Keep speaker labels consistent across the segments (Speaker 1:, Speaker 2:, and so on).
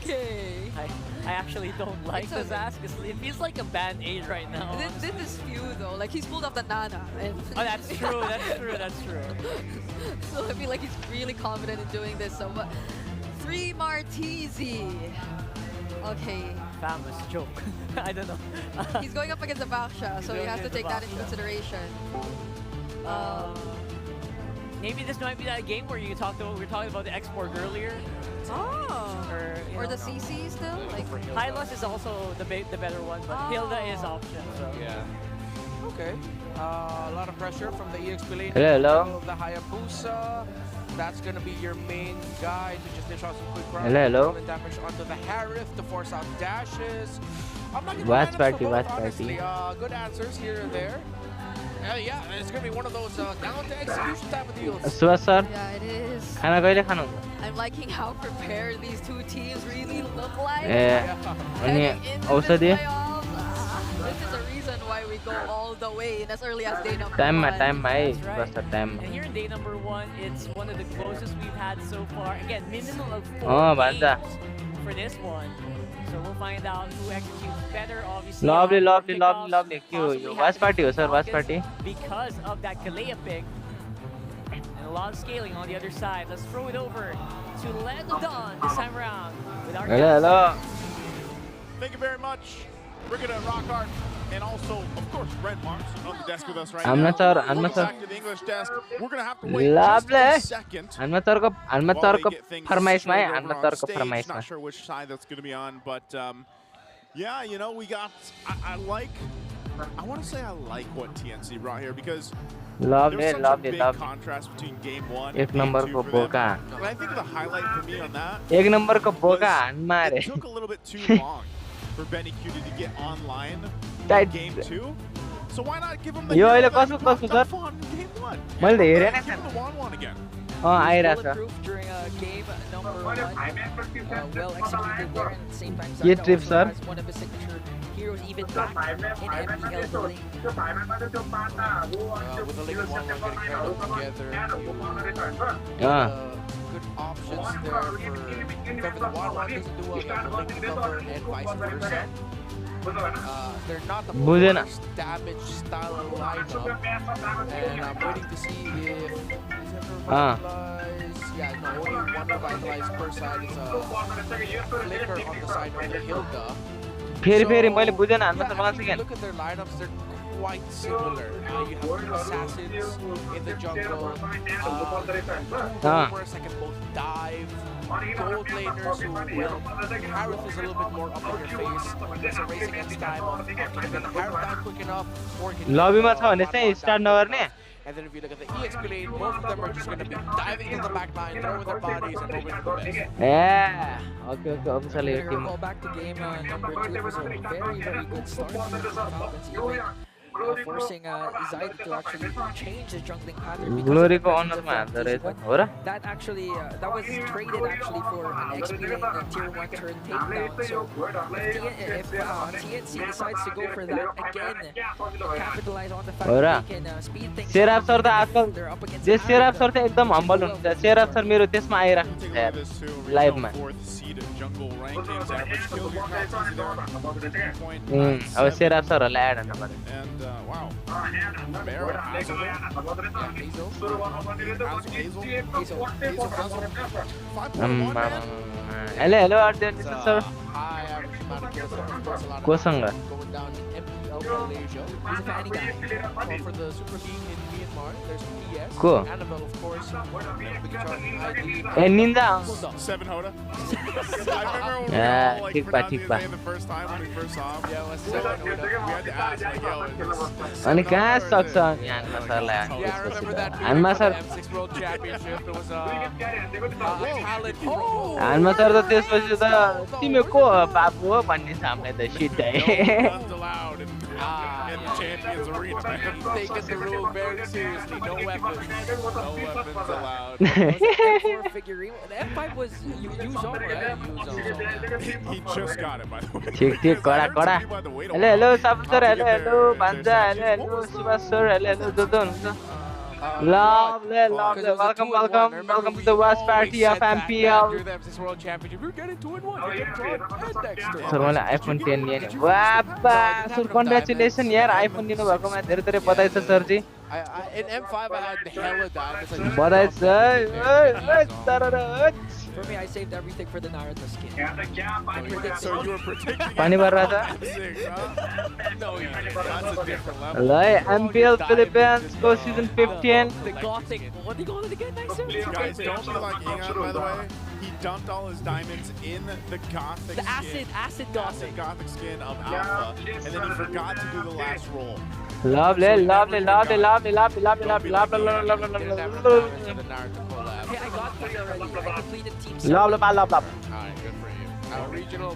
Speaker 1: Okay.
Speaker 2: I actually don't like this ask. It feels like a band-aid right now.
Speaker 1: This is few though. Like he's pulled off the Nana. And
Speaker 2: Oh, that's true. That's true. That's true.
Speaker 1: so I feel like he's really confident in doing this. So, but 3 Martisi. Okay.
Speaker 2: Famous joke. I don't know.
Speaker 1: He's going up against the Baksha, so you have to take that into consideration.
Speaker 2: Maybe this might be that game where we were talking about the export earlier.
Speaker 1: Or the CC still? Like
Speaker 2: Hylos is also the better one, but Hilda is option. So.
Speaker 3: Yeah. Okay. A lot of pressure from the EX lane.
Speaker 4: Hello.
Speaker 3: The Hayabusa. That's gonna be your main guy to just dish out some quick rounds.
Speaker 4: Hello.
Speaker 3: Damage onto the Harith to force out dashes. I'm not gonna
Speaker 4: Watch
Speaker 3: manage
Speaker 4: party,
Speaker 3: for
Speaker 4: watch
Speaker 3: both, honestly.
Speaker 4: party.
Speaker 3: Good answers here and there. Yeah, it's gonna be one of those down to execution type of deals.
Speaker 4: Subhash sir
Speaker 1: yeah, it is.
Speaker 4: खाना कहिले खानुहुन्छ?
Speaker 1: I'm liking how prepared these two teams really look like.
Speaker 4: अनि
Speaker 1: Heading into
Speaker 4: औषधि
Speaker 1: this playoffs. This is the reason why we go all the way in as early as day number
Speaker 4: टाइममा
Speaker 1: 1.
Speaker 4: टाइममा है
Speaker 2: That's right.
Speaker 4: बस टाइममा
Speaker 2: And here in day number 1, it's one of the closest we've had so far. Again, minimum of 4
Speaker 4: भन्छ
Speaker 2: games for this one. So we'll find out who executes better, obviously.
Speaker 4: lovely
Speaker 2: on
Speaker 4: lovely
Speaker 2: kickoffs,
Speaker 4: lovely lovely के हो
Speaker 2: possibly
Speaker 4: यो
Speaker 2: have
Speaker 4: watch party हो sir watch
Speaker 2: focus
Speaker 4: party
Speaker 2: because of that Kalea pick. And a lot of scaling on the other side. Let's throw it over to Land of Dawn this time around with our
Speaker 4: hello
Speaker 5: Thank you very much. We're gonna rock art and also, of course, Red Marks on the desk with us right
Speaker 4: I'm
Speaker 5: now.
Speaker 4: not sure, I'm
Speaker 5: Welcome
Speaker 4: not sure.
Speaker 5: back to the English desk. We're gonna have to wait just
Speaker 4: lovely
Speaker 5: a second.
Speaker 4: हनुमतरको
Speaker 5: while they get things
Speaker 4: फरमाइसमा है
Speaker 5: sorted over on
Speaker 4: हनुमतरको
Speaker 5: stage.
Speaker 4: फरमाइसमा
Speaker 5: Not sure which side that's gonna be on, but yeah, you know, we got. I want to say I like what TNC brought here because
Speaker 4: lovely
Speaker 5: there's such a
Speaker 4: lovely
Speaker 5: big
Speaker 4: lovely
Speaker 5: contrast between game 1
Speaker 4: एक
Speaker 5: and game
Speaker 4: number
Speaker 5: 2
Speaker 4: को
Speaker 5: for
Speaker 4: बोका
Speaker 5: them. And I think the highlight for me on that
Speaker 4: एक number को बोका
Speaker 5: was
Speaker 4: हानमा
Speaker 5: it
Speaker 4: रे
Speaker 5: took a little bit too long for Benny Cutie to get online
Speaker 4: That-
Speaker 5: in game 2. So why not give him the
Speaker 4: yo
Speaker 5: hero
Speaker 4: अहिले
Speaker 5: that
Speaker 4: कसो
Speaker 5: popped
Speaker 4: कसो
Speaker 5: up
Speaker 4: sir
Speaker 5: on game 1?
Speaker 4: मैले त हेरेन
Speaker 5: Give him the 1-1 again.
Speaker 4: आइराछ
Speaker 1: Bulletproof during game number 1. Well executed there, and at the same time,
Speaker 4: Ye
Speaker 1: Zaka
Speaker 4: trip,
Speaker 1: also
Speaker 4: sir.
Speaker 1: has one of his signature heroes even back in MPL building.
Speaker 3: With the Liga 1 getting paired up together. Good options there for whoever the 1-1 doesn't do well, then the Liga cover and vice versa. They're not the
Speaker 4: बुझेन
Speaker 3: most damage style lineup, and I'm waiting to see if revitalize. Yeah, no, only one revitalize per side is a flicker on the side of the Hilda.
Speaker 4: फेरि मैले
Speaker 3: So,
Speaker 4: बुझेन
Speaker 3: yeah,
Speaker 4: हनुमतर मलाई
Speaker 3: actually,
Speaker 4: second
Speaker 3: look at their lineups, they're quite similar. You have two assassins in the jungle, two roamers that can both dive, gold laners who, well, Harith is a little bit more up in your face. There's a race against time of can you get Harith down quick enough, or can you
Speaker 4: लबीमा
Speaker 3: get,
Speaker 4: छ भने चाहिँ start नगर्ने
Speaker 3: and then if you look at the EXP lane, both of them are just going to be diving into the back line, throwing their bodies, and hoping for the best.
Speaker 4: ए okay okay अफिसले यो team
Speaker 1: Call back to game number 2. It was a very, very good start for the Falcons, even forcing Zaid to actually change his jungling pattern. because of the
Speaker 4: ग्लोरीको
Speaker 1: presence
Speaker 4: अनरमा
Speaker 1: of
Speaker 4: हाल्दो रहेछ
Speaker 1: T1.
Speaker 4: हो र
Speaker 1: That actually, that was traded actually for an XP lane tier 1 turn takedown. So if TNC decides to go for that again, capitalize on the fact
Speaker 4: हो र
Speaker 1: that they can speed things
Speaker 4: Sherap
Speaker 1: up,
Speaker 4: sir त
Speaker 1: even if
Speaker 4: आजकल
Speaker 1: they're up against
Speaker 4: जे Sherap
Speaker 1: Arab.
Speaker 4: Sir त एकदम humble हुनुहुन्छ Sherap sir मेरो त्यसमा आइराख्नु
Speaker 5: Take
Speaker 4: छ
Speaker 5: a look
Speaker 4: यार
Speaker 5: at this too.
Speaker 4: लाइभमा
Speaker 5: Regional 4th seed jungle rankings, average kill here counts easy there. 3.97.
Speaker 4: अब सेराप सरहरूलाई एड हुनु पर्यो
Speaker 5: And wow, Barrow, Hazel,
Speaker 4: hello hello urgent sir
Speaker 3: High average amount of kills there. Of course, a lot of
Speaker 4: कोसँग
Speaker 3: going down in MPL Malaysia. He's a fanny guy. For the Super League in Myanmar, there's PS.
Speaker 4: Cool.
Speaker 3: Annabelle, of course. The guitar ID.
Speaker 4: ए निन्दा
Speaker 5: 7 Hoda. I remember when we
Speaker 4: Yeah,
Speaker 5: all like
Speaker 4: kick back,
Speaker 5: pronounced
Speaker 4: kick
Speaker 5: his
Speaker 4: back.
Speaker 5: name the first time when we first saw him.
Speaker 3: Yeah, it was 7 Hoda.
Speaker 5: We had to ask like, yo, is
Speaker 4: अनि
Speaker 5: this
Speaker 4: कहाँ
Speaker 5: 7 Hoda or is
Speaker 4: सक्छ
Speaker 5: it-
Speaker 4: हानमा सरलाई
Speaker 3: Yeah, I remember that video
Speaker 4: हानमा
Speaker 3: from
Speaker 4: sir
Speaker 3: the M6 World Championship. It was a talent pro.
Speaker 4: हानमा sir त त्यसपछि त तिमी को हो बाबु हो भन्ने छ हामीलाई त सिधै
Speaker 5: No guns allowed in the Champions Arena, man.
Speaker 3: He's taking the rule very seriously. No weapons.
Speaker 5: No weapons allowed.
Speaker 1: M4 figurine. The M5 was use on, right?
Speaker 5: He just got it, by the way.
Speaker 4: ठिक ठिक कडा कडा
Speaker 5: By the way,
Speaker 4: hello hello Sabu sir hello hello भान्जा hello hello Subhash sir hello hello जो जो हुनुहुन्छ Lovely. Welcome to the worst party of MPL.
Speaker 3: You're the FCS World Championship. You're getting 2-1. You're getting drawn next to
Speaker 4: Sir, मलाई iPhone 10 लिया नि वाह sir congratulations यार iPhone लिनु भएकोमा धेरै धेरै बधाई छ sir ji
Speaker 3: In M5 I had hella diamonds.
Speaker 4: बधाई छ
Speaker 1: For me, I saved everything for the Naruto skin.
Speaker 5: So you were predicting
Speaker 4: पानी भर रहा था
Speaker 5: No, that's a different level.
Speaker 4: ल MPL Philippines को season 15
Speaker 2: The Gothic. What do you call it again, Nicer?
Speaker 5: Guys, don't be like Ingan, by the way. He dumped all his diamonds in the Gothic
Speaker 2: The
Speaker 5: skin.
Speaker 2: acid Gothic.
Speaker 5: Gothic skin of Alpha, and then he forgot to do the last roll.
Speaker 4: lovely
Speaker 3: The Naruto collab.
Speaker 1: Hey, I got three already. I completed team 7.
Speaker 4: love
Speaker 3: Alright, good for you. Regional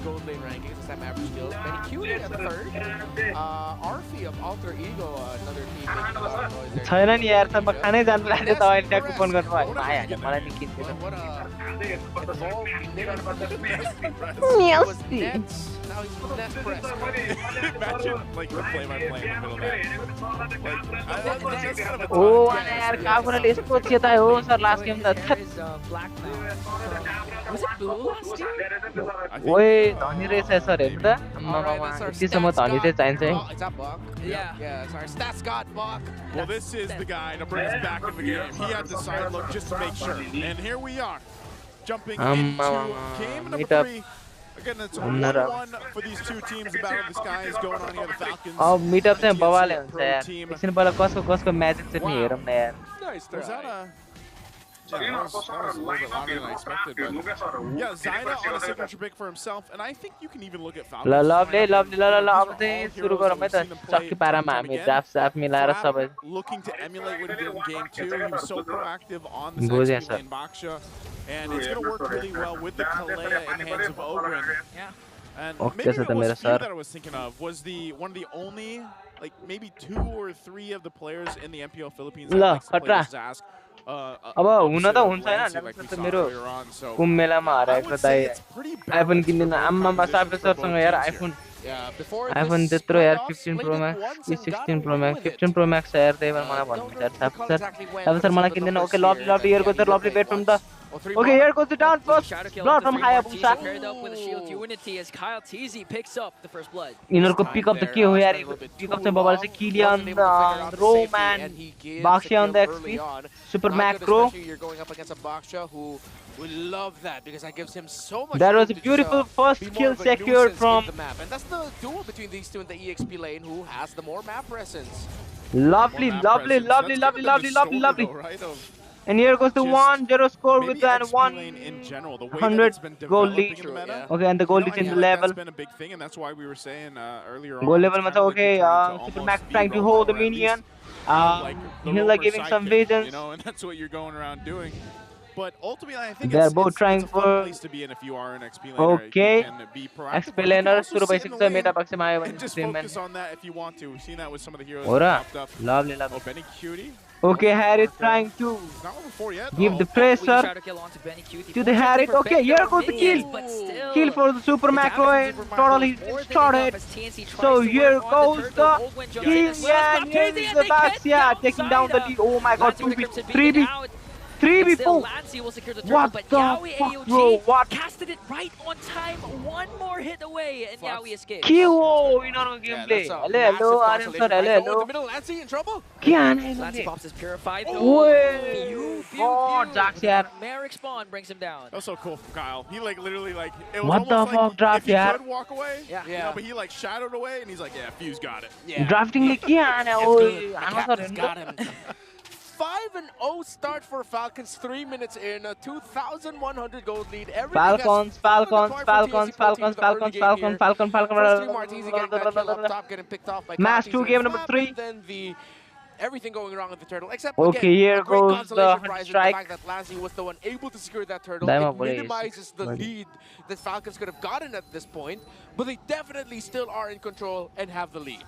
Speaker 3: gold lane rankings, this time average skills. Benny Cutie at third. Arfi of Alter Ego, another team making a lot of noise there.
Speaker 4: छैन नि यार sir म खानै जानु लाग्यो तपाईले tag coupon गर्नु भयो आइहाल्यो मलाई नि किन्दिनु
Speaker 3: What a evolved
Speaker 4: Nasty.
Speaker 3: Nets. Now he's Nets press.
Speaker 5: Imagine like the play-by-play in the middle there. That's kind of a
Speaker 4: ओ अनि यार काफुराले यस्तो चेताए हो सर लास्ट गेम त
Speaker 1: There is black now. Was it blue last year?
Speaker 4: ओए धनी रहेछ sir हेर्नु त आम्मामा यतिसम्म धनी चाहिँ चाहिन्छ है
Speaker 3: Oh, is that Buck?
Speaker 1: Yeah.
Speaker 3: Yeah, sorry. Stats God Buck.
Speaker 5: Well, this is the guy to bring us back in the game. He had the side look just to make sure. And here we are, jumping into game number
Speaker 4: meet up.
Speaker 5: 3. Again, it's a 1-1 for these two teams. The battle of the sky is going on here. The Falcons.
Speaker 4: अब meetup चाहिँ बवाले हुन्छ
Speaker 5: Pro
Speaker 4: यार
Speaker 5: team.
Speaker 4: एकछिन पहिला कसको magic चाहिँ नि हेरौँ न यार
Speaker 3: Nice
Speaker 5: Was that
Speaker 3: try.
Speaker 5: a... Yeah, that was a little bit louder than I expected, but yeah, Zyda on a signature pick for himself, and I think you can even look at Falcons.
Speaker 4: ल लभले लभले ल ल अब चाहिँ सुरु गरौँ है त चक्की पारामा हामी ड्राफ्ट साफ मिलाएर सबै
Speaker 5: Looking to emulate what he did in game 2. He was so proactive on the
Speaker 4: बुझेँ
Speaker 5: side
Speaker 4: sir
Speaker 5: lane Baksha, and it's going to work really well with the Kalea in the hands of Ogren.
Speaker 1: Yeah.
Speaker 5: And
Speaker 4: Okay,
Speaker 5: maybe
Speaker 4: so
Speaker 5: it
Speaker 4: the
Speaker 5: was
Speaker 4: meta,
Speaker 5: you
Speaker 4: sir.
Speaker 5: that I was thinking of was one of the only, like maybe 2 or 3 of the players in the MPL Philippines that
Speaker 4: ल
Speaker 5: likes to play
Speaker 4: खतरा
Speaker 5: this Zask.
Speaker 4: अब हुन त हुन्छ हैन कुम्भ मेलामा हराएको दाइ iPhone किन्दिन आम्मामा साबे सरसँग यार iPhone iPhone त्यत्रो यार 15 प्रो म्याक्स कि 16 प्रो म्याक्स 15 प्रो म्याक्स यार त्यही भएर मलाई भन्नुहुन्छ यार साब सर मलाई किन्दिन okay lovely here goes lovely bet from the Okay, here goes the down first. Blood from Hayabusa.
Speaker 1: Paired up with a shield unity as Kyle TZ picks up the first blood.
Speaker 4: यिनीहरुको pickup त के हो यार pickup चाहिँ बबाल चाहिँ Killian Roman बाक्सिया on the XP super macro
Speaker 3: You're going up against a Baksha who will love that because that gives him so much.
Speaker 4: That was a
Speaker 3: room to
Speaker 4: beautiful
Speaker 3: just,
Speaker 4: first
Speaker 3: be more
Speaker 4: kill
Speaker 3: of a
Speaker 4: secured
Speaker 3: nuisance
Speaker 4: from
Speaker 3: in the map, and that's the duel between these two in the EXP lane who has the more map presence.
Speaker 4: lovely and here goes the 1-0 score with an 100 goal lead. Okay, and the goal lead in the level.
Speaker 5: That's been a big thing, and that's why we were saying earlier on.
Speaker 4: Goal level macha okay, Super Max trying to hold the minion. He's like giving some visions.
Speaker 5: You know, and that's what you're going around doing. But ultimately, I think
Speaker 4: They're
Speaker 5: it's,
Speaker 4: both
Speaker 5: it's,
Speaker 4: trying
Speaker 5: it's a fun
Speaker 4: for
Speaker 5: place to be in if you are an XP laner.
Speaker 4: Okay.
Speaker 5: You can be proactive.
Speaker 4: XP
Speaker 5: but you can
Speaker 4: laner
Speaker 5: also
Speaker 4: सुरु
Speaker 5: sit in
Speaker 4: भइसक्छ
Speaker 5: the
Speaker 4: Meta
Speaker 5: lane
Speaker 4: पक्षमा आयो भने
Speaker 5: and just
Speaker 4: stream
Speaker 5: focus on that if you want to. We've seen that with some of the heroes
Speaker 4: हो र
Speaker 5: that popped up.
Speaker 4: lovely
Speaker 5: Oh, Benny Cutie.
Speaker 4: Okay, Harry trying to
Speaker 5: He's not level 4 yet.
Speaker 4: give the pressure to the Harry. Okay, here goes the kill. Kill for the super macro and total he started. So here goes the kill and here is the Baxia taking down the lead. Oh my god, 2v, 3v. 3v4. What the fuck, bro? What?
Speaker 1: Casted it right on time. One more hit away, and Yaoi escapes.
Speaker 4: Kill in our gameplay. Hello, Aryan sir. Hello.
Speaker 3: In the middle, Lancy in trouble.
Speaker 1: Lancy pops his purified.
Speaker 4: God, Jax yaar.
Speaker 1: Merrick spawn brings him down.
Speaker 5: That was so cool from Kyle. He like literally like it was
Speaker 4: What the
Speaker 5: almost
Speaker 4: fuck,
Speaker 5: like
Speaker 4: draft
Speaker 5: if he
Speaker 4: yaar?
Speaker 5: could walk away.
Speaker 1: Yeah.
Speaker 5: You know, but he like shadowed away and he's like, yeah, Fuse got it.
Speaker 3: Yeah.
Speaker 4: Drafting le ke aane ho
Speaker 3: Captain's got him. 5-0 start for Falcons, 3 minutes in, a 2,100 gold lead.
Speaker 4: Falcons.
Speaker 3: First three Martins getting that kill up top, getting picked off by
Speaker 4: Match
Speaker 3: Kati,
Speaker 4: 2, game number 3.
Speaker 3: Then everything going wrong with the turtle, except
Speaker 4: Okay,
Speaker 3: again,
Speaker 4: here
Speaker 3: a great
Speaker 4: goes
Speaker 3: consolation
Speaker 4: the
Speaker 3: prize in
Speaker 4: strike.
Speaker 3: the fact that Lancy was the one able to secure that turtle.
Speaker 4: Dama
Speaker 3: It
Speaker 4: boy,
Speaker 3: minimizes the lead that Falcons could have gotten at this point, but they definitely still are in control and have the lead.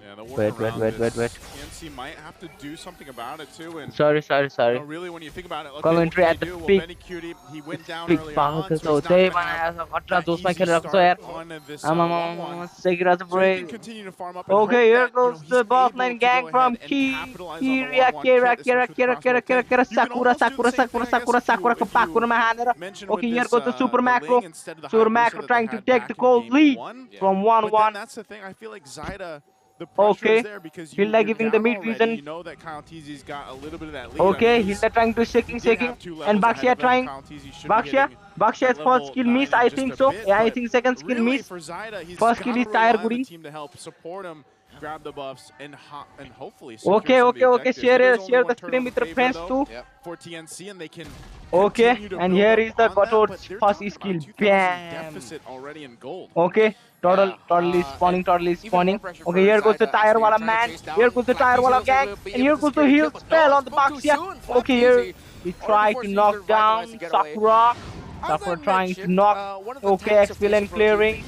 Speaker 5: Yeah, the
Speaker 4: Wait.
Speaker 5: TNC might have to do something about it too. And
Speaker 4: Sorry.
Speaker 5: you know, really, when you think about it, okay,
Speaker 4: Commentary
Speaker 5: what
Speaker 4: at
Speaker 5: can
Speaker 4: the
Speaker 5: they do?
Speaker 4: peak.
Speaker 5: Well, Benny Cutie, he went down
Speaker 4: Peak
Speaker 5: early
Speaker 4: power
Speaker 5: on, so
Speaker 4: to
Speaker 5: he's not
Speaker 4: say
Speaker 5: going to have
Speaker 4: बनाया
Speaker 5: that
Speaker 4: दोस्त में
Speaker 5: easy
Speaker 4: खेलेर
Speaker 5: start
Speaker 4: यार
Speaker 5: on this
Speaker 4: आमामा
Speaker 5: 1-1.
Speaker 4: सेकिरा
Speaker 5: So he
Speaker 4: break.
Speaker 5: can continue to farm up and
Speaker 4: Okay,
Speaker 5: hope
Speaker 4: here
Speaker 5: that, you know,
Speaker 4: goes
Speaker 5: he's
Speaker 4: the bot
Speaker 5: able
Speaker 4: lane
Speaker 5: to
Speaker 4: gang
Speaker 5: go
Speaker 4: from
Speaker 5: ahead and capitalize on the
Speaker 4: Kira
Speaker 5: 1-1 kit, especially with the crossbow tank. You can almost do the same thing, I guess, if you mention
Speaker 4: Okay,
Speaker 5: with
Speaker 4: here
Speaker 5: this,
Speaker 4: goes the super
Speaker 5: the
Speaker 4: macro.
Speaker 5: Ling instead of the
Speaker 4: Super
Speaker 5: Hayabusa
Speaker 4: macro
Speaker 5: that they
Speaker 4: trying to
Speaker 5: had
Speaker 4: take the
Speaker 5: back in
Speaker 4: gold
Speaker 5: game
Speaker 4: lead
Speaker 5: 1.
Speaker 4: from
Speaker 5: But then
Speaker 4: 1-1.
Speaker 5: that's the thing, I feel like Zyda, the pressure
Speaker 4: Okay,
Speaker 5: is there because
Speaker 4: Hilda
Speaker 5: you're
Speaker 4: giving the
Speaker 5: down
Speaker 4: mid
Speaker 5: already.
Speaker 4: vision.
Speaker 5: You know that Kyle Teasy's got a little bit of that lead.
Speaker 4: Okay,
Speaker 5: I mean,
Speaker 4: Hilda trying to shaking,
Speaker 5: he did have 2
Speaker 4: and
Speaker 5: levels ahead
Speaker 4: Baxia
Speaker 5: of them.
Speaker 4: trying.
Speaker 5: Kyle Teasy should be hitting
Speaker 4: Baxia's
Speaker 5: at
Speaker 4: first
Speaker 5: level
Speaker 4: skill
Speaker 5: 9
Speaker 4: miss,
Speaker 5: in
Speaker 4: I
Speaker 5: just
Speaker 4: think
Speaker 5: a
Speaker 4: so.
Speaker 5: bit,
Speaker 4: Yeah, I
Speaker 5: but
Speaker 4: think second skill
Speaker 5: really,
Speaker 4: miss.
Speaker 5: for Zyda, he's
Speaker 4: First
Speaker 5: got
Speaker 4: skill
Speaker 5: to
Speaker 4: is
Speaker 5: rely
Speaker 4: tire
Speaker 5: on the
Speaker 4: guri.
Speaker 5: team to help support him, grab the buffs, and hopefully secure
Speaker 4: Okay,
Speaker 5: some of the objectives. There is only
Speaker 4: share
Speaker 5: one
Speaker 4: the
Speaker 5: turn
Speaker 4: screen
Speaker 5: on
Speaker 4: with
Speaker 5: the
Speaker 4: your
Speaker 5: favor,
Speaker 4: friends
Speaker 5: though,
Speaker 4: too.
Speaker 5: for TNC, and they can
Speaker 4: Okay,
Speaker 5: continue to
Speaker 4: and
Speaker 5: build
Speaker 4: here
Speaker 5: up
Speaker 4: is the
Speaker 5: on that, but
Speaker 4: Gator's
Speaker 5: they're
Speaker 4: first
Speaker 5: talking
Speaker 4: skill.
Speaker 5: about 2,000
Speaker 4: Bam.
Speaker 5: deficit already in gold.
Speaker 4: Okay, total is spawning, Okay, here goes the tire wala man. Here goes the tire wala gang. And here goes the heal spell on the Baxia. Okay, here he tried to knock down Sakura. Sakura trying to knock. Okay, XP lane clearing.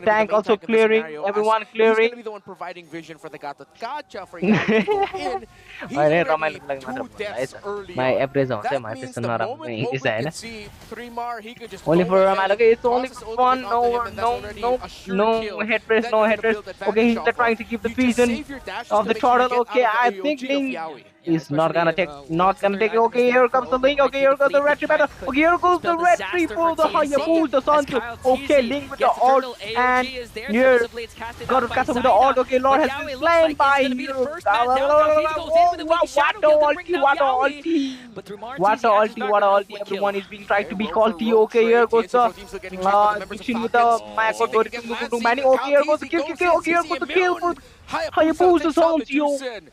Speaker 4: Tank also clearing. Everyone clearing.
Speaker 6: He's going to be the one providing vision for the Gacha for Yami to go in. He's already 2 deaths early
Speaker 4: My
Speaker 6: on.
Speaker 4: average on
Speaker 6: That
Speaker 4: my
Speaker 6: means
Speaker 4: person
Speaker 6: the
Speaker 4: not
Speaker 6: moment Ogwen can see 3-mar, he can just
Speaker 4: only
Speaker 6: go
Speaker 4: for
Speaker 6: ahead
Speaker 4: okay, it's
Speaker 6: and
Speaker 4: only
Speaker 6: toss
Speaker 4: for
Speaker 6: his
Speaker 4: fun.
Speaker 6: ultimate onto him, and that's already a sure kill.
Speaker 4: Head press,
Speaker 6: Then
Speaker 4: no
Speaker 6: you're
Speaker 4: head
Speaker 6: gonna
Speaker 4: press.
Speaker 6: build
Speaker 4: Okay,
Speaker 6: advantage
Speaker 4: he's
Speaker 6: off
Speaker 4: trying to keep the
Speaker 6: You just
Speaker 4: vision
Speaker 6: save your dashes
Speaker 4: of
Speaker 6: to
Speaker 4: the
Speaker 6: make sure you
Speaker 4: turtle.
Speaker 6: get
Speaker 4: Okay,
Speaker 6: out
Speaker 4: I
Speaker 6: of the
Speaker 4: think
Speaker 6: AOG of
Speaker 4: Ling
Speaker 6: Yaoi.
Speaker 4: is not gonna take, not gonna take it.
Speaker 1: once
Speaker 4: Okay,
Speaker 1: the
Speaker 4: here
Speaker 1: third
Speaker 4: comes the
Speaker 1: item is
Speaker 4: Ling.
Speaker 1: there,
Speaker 4: Okay, here goes the
Speaker 1: Ogwen might
Speaker 4: retry
Speaker 1: be
Speaker 4: battle.
Speaker 1: trying
Speaker 4: Okay, here goes the
Speaker 1: spell
Speaker 4: red
Speaker 1: disaster
Speaker 4: triple,
Speaker 1: for
Speaker 4: the
Speaker 1: TNC,
Speaker 4: Hayabusa
Speaker 1: as
Speaker 4: Sancho.
Speaker 1: Kyle
Speaker 4: Okay,
Speaker 1: Teasy
Speaker 4: Ling with the
Speaker 1: gets the
Speaker 4: ult,
Speaker 1: turtle,
Speaker 4: and
Speaker 1: AOG is there,
Speaker 4: here
Speaker 1: Thousand Blades casted
Speaker 4: got
Speaker 1: out by
Speaker 4: cut with the
Speaker 1: Zyda,
Speaker 4: ult. Okay, Lord
Speaker 1: but
Speaker 4: has been
Speaker 1: Yaoi looks
Speaker 4: slain
Speaker 1: like
Speaker 4: by
Speaker 1: he's gonna be the first man down. Kyle Teasy goes in with a winged shadow kill to bring down
Speaker 4: what
Speaker 1: Yaoi,
Speaker 4: ulti.
Speaker 1: but through Mar
Speaker 4: What
Speaker 1: TZ actually
Speaker 4: ulti, what
Speaker 1: got
Speaker 4: ulti.
Speaker 1: one
Speaker 4: Everyone
Speaker 1: kill.
Speaker 4: is being tried to be
Speaker 6: Rogue
Speaker 4: called
Speaker 6: for
Speaker 4: T.
Speaker 6: rogue
Speaker 4: Okay, here
Speaker 6: trade.
Speaker 4: goes the
Speaker 6: TNC still getting checked with the members of
Speaker 4: Diction with the
Speaker 6: Falcons.
Speaker 4: Michael
Speaker 6: See if they
Speaker 4: Dory
Speaker 6: can
Speaker 4: to
Speaker 6: get
Speaker 4: Manny.
Speaker 6: Lancy.
Speaker 4: Okay, here goes the
Speaker 6: Kyle
Speaker 4: kill.
Speaker 6: Teasy
Speaker 4: Okay, here
Speaker 6: goes
Speaker 4: goes the
Speaker 6: in,
Speaker 4: kill for
Speaker 6: Hayabusa takes out the
Speaker 4: Sancho.
Speaker 6: Juicin.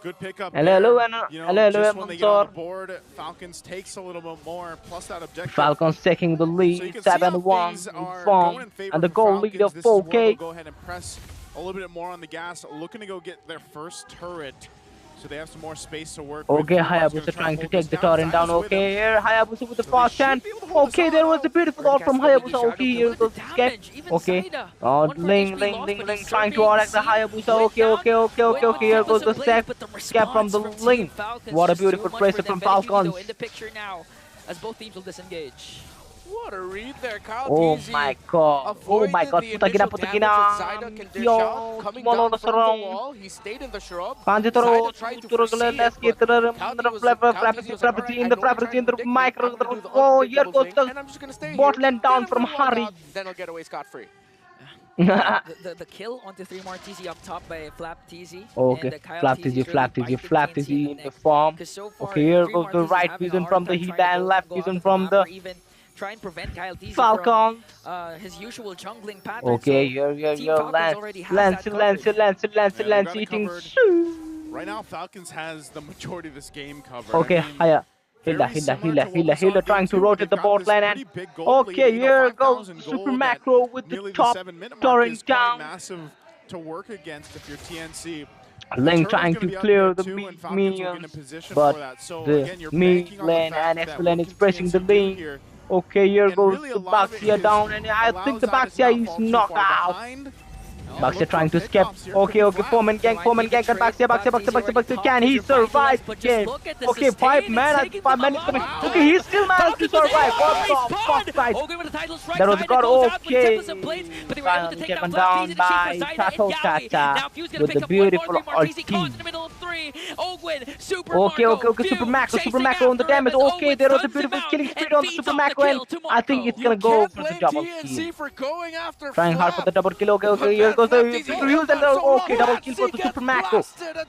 Speaker 5: Good pickup
Speaker 4: Hello,
Speaker 5: there.
Speaker 4: hello,
Speaker 5: You know,
Speaker 4: hello,
Speaker 5: just when they get on
Speaker 4: Mansoor.
Speaker 5: the board, Falcons takes a little bit more, plus that objective.
Speaker 4: Falcons taking the
Speaker 5: So you
Speaker 4: lead,
Speaker 5: can see how
Speaker 4: 7-1
Speaker 5: things are
Speaker 4: form,
Speaker 5: going in favor
Speaker 4: and the
Speaker 5: for
Speaker 4: goal lead of
Speaker 5: Falcons. This is where
Speaker 4: 4K.
Speaker 5: they'll go ahead and press a little bit more on the gas, looking to go get their first turret. So they have some more space to work with.
Speaker 4: Okay, Hayabusa trying to take the torrent down. Okay, here Hayabusa with the fast hand. Okay, there was a beautiful ult from Hayabusa. Okay, here goes the escape. Okay, Ling trying to attack the Hayabusa. Okay, here goes the escape from the Ling. What a beautiful pressure from Falcons.
Speaker 1: In the picture now, as both teams will disengage.
Speaker 6: What a read there, Kyle
Speaker 4: Oh
Speaker 6: Teasy.
Speaker 4: my god. Oh my god. Putagina. Yo,
Speaker 6: Coming
Speaker 4: small
Speaker 6: down
Speaker 4: on the
Speaker 6: from the
Speaker 4: surround.
Speaker 6: wall, he stayed in the shrub.
Speaker 4: Panjitaro,
Speaker 6: Zyda tried to foresee it, but
Speaker 4: in the micro. Oh, here goes the bot lane down from Hari.
Speaker 6: Then he'll get away scot-free.
Speaker 1: The kill onto 3-mar TZ up top by Flap TZ.
Speaker 4: Okay,
Speaker 1: and Kyle
Speaker 4: Flap
Speaker 1: TZ is
Speaker 4: TZ,
Speaker 1: really
Speaker 4: Flap TZ,
Speaker 1: biting
Speaker 4: Flap
Speaker 1: TNC
Speaker 4: TZ in the
Speaker 1: neck.
Speaker 4: form.
Speaker 1: 'Cause so far,
Speaker 4: Okay, here
Speaker 1: 3-mar
Speaker 4: goes the
Speaker 1: TZ is
Speaker 4: right
Speaker 1: having a
Speaker 4: vision
Speaker 1: hard
Speaker 4: from the
Speaker 1: time
Speaker 4: Hida
Speaker 1: trying to
Speaker 4: and left
Speaker 1: go out
Speaker 4: vision
Speaker 1: of
Speaker 4: from
Speaker 1: map,
Speaker 4: the
Speaker 1: or even try and prevent Kyle TZ
Speaker 4: Falcons.
Speaker 1: from his usual jungling pattern.
Speaker 4: Okay,
Speaker 1: So
Speaker 4: here,
Speaker 1: Team Falcons already has
Speaker 4: Lance
Speaker 1: that coverage.
Speaker 4: eating.
Speaker 5: Right now, Falcons has the majority of this game covered.
Speaker 4: Okay,
Speaker 5: I mean,
Speaker 4: Haya.
Speaker 5: very similar to what we saw in
Speaker 4: Hilda trying to
Speaker 5: game two,
Speaker 4: rotate
Speaker 5: they've
Speaker 4: the
Speaker 5: got
Speaker 4: bot
Speaker 5: this
Speaker 4: lane and
Speaker 5: pretty big goal lead,
Speaker 4: okay,
Speaker 5: you know,
Speaker 4: here goes
Speaker 5: 5,000
Speaker 4: super
Speaker 5: gold
Speaker 4: macro
Speaker 5: at
Speaker 4: with
Speaker 5: nearly
Speaker 4: the top
Speaker 5: 7-minute mark
Speaker 4: torrent
Speaker 5: is quite
Speaker 4: down.
Speaker 5: massive to work against if you're TNC.
Speaker 4: Ling
Speaker 5: Turtle's
Speaker 4: trying
Speaker 5: gonna
Speaker 4: to
Speaker 5: be out
Speaker 4: clear
Speaker 5: there
Speaker 4: the
Speaker 5: too, and Falcons will get in
Speaker 4: minions,
Speaker 5: position
Speaker 4: but
Speaker 5: for that. So
Speaker 4: the
Speaker 5: again, you're
Speaker 4: mid
Speaker 5: banking on the
Speaker 4: lane
Speaker 5: fact
Speaker 4: and
Speaker 5: that
Speaker 4: X lane
Speaker 5: what
Speaker 4: is
Speaker 5: can
Speaker 4: pressing the
Speaker 5: TNC do
Speaker 4: lane.
Speaker 5: here?
Speaker 4: Okay, here
Speaker 5: And
Speaker 4: goes
Speaker 5: really a
Speaker 4: the
Speaker 5: lot of it
Speaker 4: Baxia
Speaker 5: is
Speaker 4: down, and I
Speaker 5: allows
Speaker 4: think the
Speaker 5: Zyda to
Speaker 4: Baxia
Speaker 5: not
Speaker 4: is
Speaker 5: fall too
Speaker 4: knocked
Speaker 5: far
Speaker 4: out.
Speaker 5: behind.
Speaker 4: Baxia trying to
Speaker 5: Look,
Speaker 4: skip.
Speaker 5: pickoffs here
Speaker 4: Okay,
Speaker 5: pretty
Speaker 4: okay, Foreman gang, and Baxia. Can he survive? Again. Okay, 5 man, 5 man is coming. Okay, he still managed to survive. What the fuck, guys? That was good. Okay. Finally taken down by Tato Chacha with the beautiful ulti. Okay, super macro on the damage. Okay, there was a beautiful killing spree on the super macro, and I think it's gonna go for the double kill.
Speaker 6: for going after
Speaker 4: Trying hard for the double kill. Okay, here goes the use and okay, double kill for the super macro.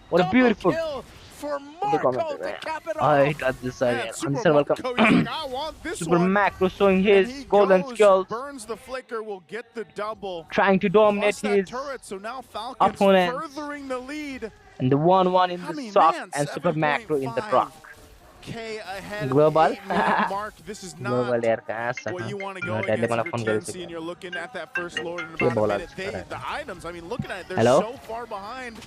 Speaker 4: What a beautiful.
Speaker 6: For
Speaker 4: The
Speaker 6: Marco
Speaker 4: comment,
Speaker 6: to
Speaker 4: right?
Speaker 6: cap it
Speaker 4: I
Speaker 6: off.
Speaker 4: got this again.
Speaker 5: Man,
Speaker 4: Answer welcome.
Speaker 5: Marco, he's like, I want this
Speaker 4: Super
Speaker 5: one.
Speaker 4: macro showing
Speaker 5: And
Speaker 4: his
Speaker 5: he
Speaker 4: golden
Speaker 5: goes,
Speaker 4: skills,
Speaker 5: burns the flicker, will get the double.
Speaker 4: trying to dominate
Speaker 5: Plus that
Speaker 4: his
Speaker 5: turret, so now Falcons
Speaker 4: opponents.
Speaker 5: furthering the lead.
Speaker 4: And the 1-1 in
Speaker 5: I
Speaker 4: the
Speaker 5: mean,
Speaker 4: sock
Speaker 5: man,
Speaker 4: and super macro in the
Speaker 5: 7.5
Speaker 4: rock.
Speaker 5: K ahead
Speaker 4: Global.
Speaker 5: of the 8-minute mark. This is not
Speaker 4: Global air ka
Speaker 5: what you want to go
Speaker 4: No,
Speaker 5: against if
Speaker 4: telephone
Speaker 5: you're
Speaker 4: phone
Speaker 5: TNC
Speaker 4: kare
Speaker 5: and you're looking at that first lord in
Speaker 4: Ke
Speaker 5: about a
Speaker 4: bola
Speaker 5: minute.
Speaker 4: chha raha
Speaker 5: The items, I mean, looking at it, they're
Speaker 4: Hello?
Speaker 5: so far behind.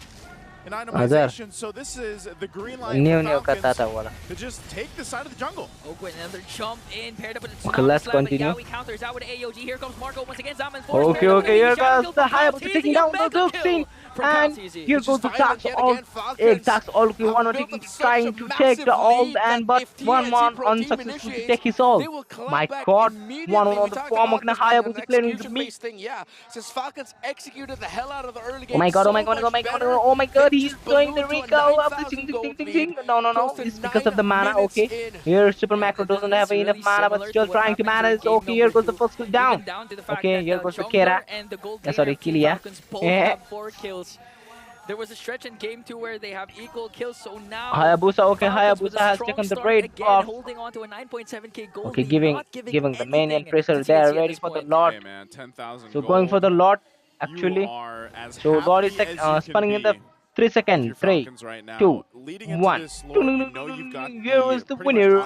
Speaker 5: in itemization. So this is the green light for Falcons to just take the side of the jungle.
Speaker 1: Oakwood, another jump in, paired up with a
Speaker 4: Okay, let's continue.
Speaker 1: Yawi counters out with AOG. Here comes Marco once again. Zaman
Speaker 4: Okay, okay, here goes the Hayabusa taking down the Duke scene. And here goes the Tax all. Tax all. One trying to take the ult, and but one unsuccessful to take his ult. My god, one on the form of Hayabusa playing with me.
Speaker 6: Yeah, since Falcons executed the hell out of the early game.
Speaker 4: Oh my god, oh my god, oh my god, oh my god, he's doing the Rico of the ting. No, it's because of the mana, okay. Here Super Macro doesn't have enough mana, but still trying to manage. Okay, here goes the first kill down. Okay, here goes the Kera. Sorry, Kilia.
Speaker 1: There was a stretch in game 2 where they have equal kills, so now
Speaker 4: Hayabusa, okay, Hayabusa has taken the braid off.
Speaker 1: Holding on to a 9.7k gold.
Speaker 4: Okay, giving the minion pressure there, ready for the Lord. So going for the Lord, actually. So Lord is spawning in the 3 seconds. 3, 2, 1. Here is the winner.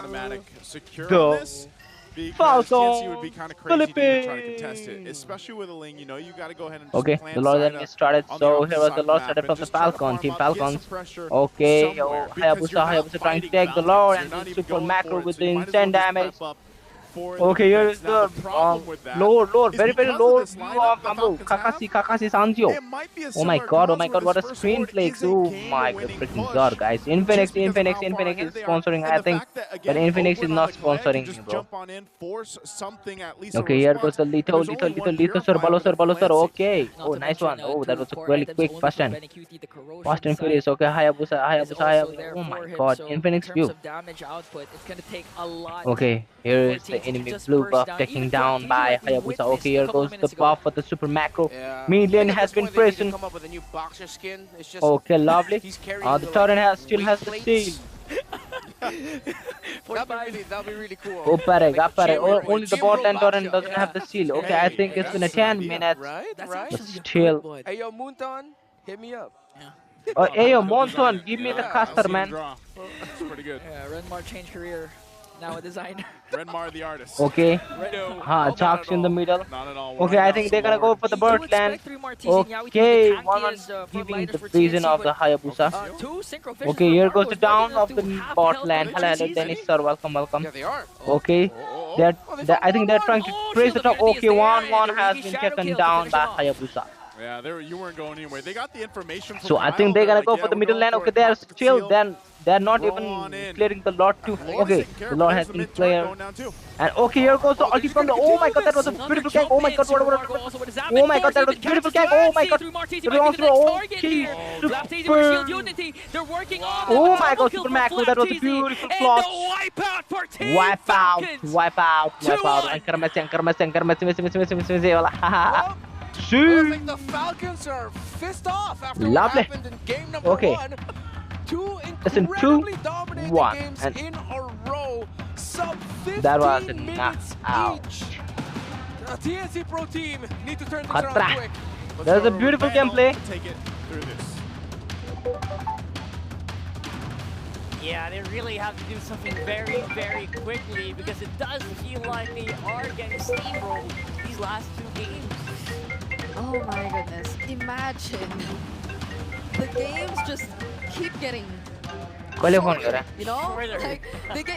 Speaker 4: The
Speaker 5: Falcons would be kind of crazy to try to contest it, especially with a Ling. You know, you got to go ahead and
Speaker 4: okay, the Lord then started. So here was the Lord started from the Falcon, Team Falcons. Okay, Hayabusa trying to take the Lord and then super macro with the instant damage. Okay, here is the Lord, very low view of Kakashi Sanjo. Oh my god, what a screenplay. Oh my freaking god, guys. Infinix is sponsoring, I think, but Infinix is not sponsoring me, bro. Okay, here goes the little sir, Balo sir. Okay, oh nice one. Oh, that was a really quick fast and furious. Okay, Hayabusa. Oh my god, Infinix view. Okay, here is the enemy blue buff taken down by Hayabusa. Okay, here goes the buff for the super macro. Mid-lane has been present. Okay, lovely. The turret still has the seal.
Speaker 6: That'll be really cool.
Speaker 4: Only the bot lane turret doesn't have the seal. Okay, I think it's been a 10 minutes. But still.
Speaker 6: Hey yo, Moonton, hit me up.
Speaker 4: Hey yo, Monton, give me the caster, man.
Speaker 5: That's pretty good.
Speaker 1: Yeah, Renmar changed career. Now a designer.
Speaker 5: Renmar the artist.
Speaker 4: Okay. Chalks in the middle. Okay, I think they're gonna go for the bird land. Okay, one on giving the vision of the Hayabusa. Okay, here goes the down of the bot land. Hello, Dennis sir, welcome. Okay, I think they're trying to trace the top. Okay, one has been taken down by Hayabusa.
Speaker 5: Yeah, you weren't going anywhere. They got the information.
Speaker 4: So I think they're gonna go for the middle lane. Okay, they're still then. They're not even clearing the Lord too. Okay, the Lord has been cleared. And okay, here goes the ulti from the. Oh my god, that was a beautiful gank. Oh my god, oh my god, that was a beautiful gank. Oh my god, the wrong throw. Okay, oh my god, super macro. That was a beautiful flop. Wipe out.
Speaker 6: Shoot! The Falcons are pissed off after what happened in game number 1. Two incredibly dominating games in a row. Sub 15 minutes each. The TNC Pro team need to turn this around quick.
Speaker 4: There's a beautiful gameplay.
Speaker 5: Take it through this.
Speaker 2: Yeah, they really have to do something very quickly because it does feel like they are getting steamrolled these last 2 games.
Speaker 7: Oh my goodness, imagine. The games just keep getting shorter, you know? Like,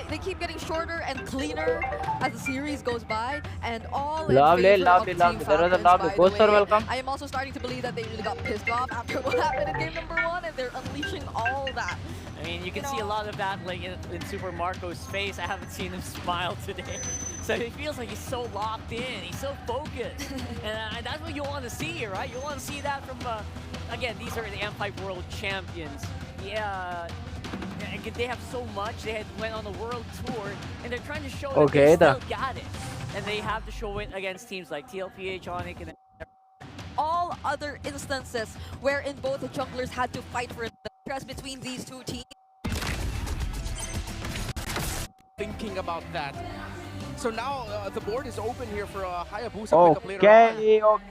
Speaker 7: they keep getting shorter and cleaner as the series goes by, and all
Speaker 4: lovely. There was a lovely. Go sir, welcome.
Speaker 7: I am also starting to believe that they really got pissed off after what happened in game number 1, and they're unleashing all that.
Speaker 2: I mean, you can see a lot of that like in Super Marco's face. I haven't seen him smile today. So it feels like he's so locked in, he's so focused. And that's what you want to see, right? You want to see that from, again, these are the M5 World Champions. Yeah, they have so much. They went on the world tour, and they're trying to show that they still got it. And they have to show it against teams like TLPH, Onic, and
Speaker 7: all other instances wherein both the junglers had to fight for the trust between these two teams.
Speaker 6: Thinking about that. So now the board is open here for Hayabusa pickup later on.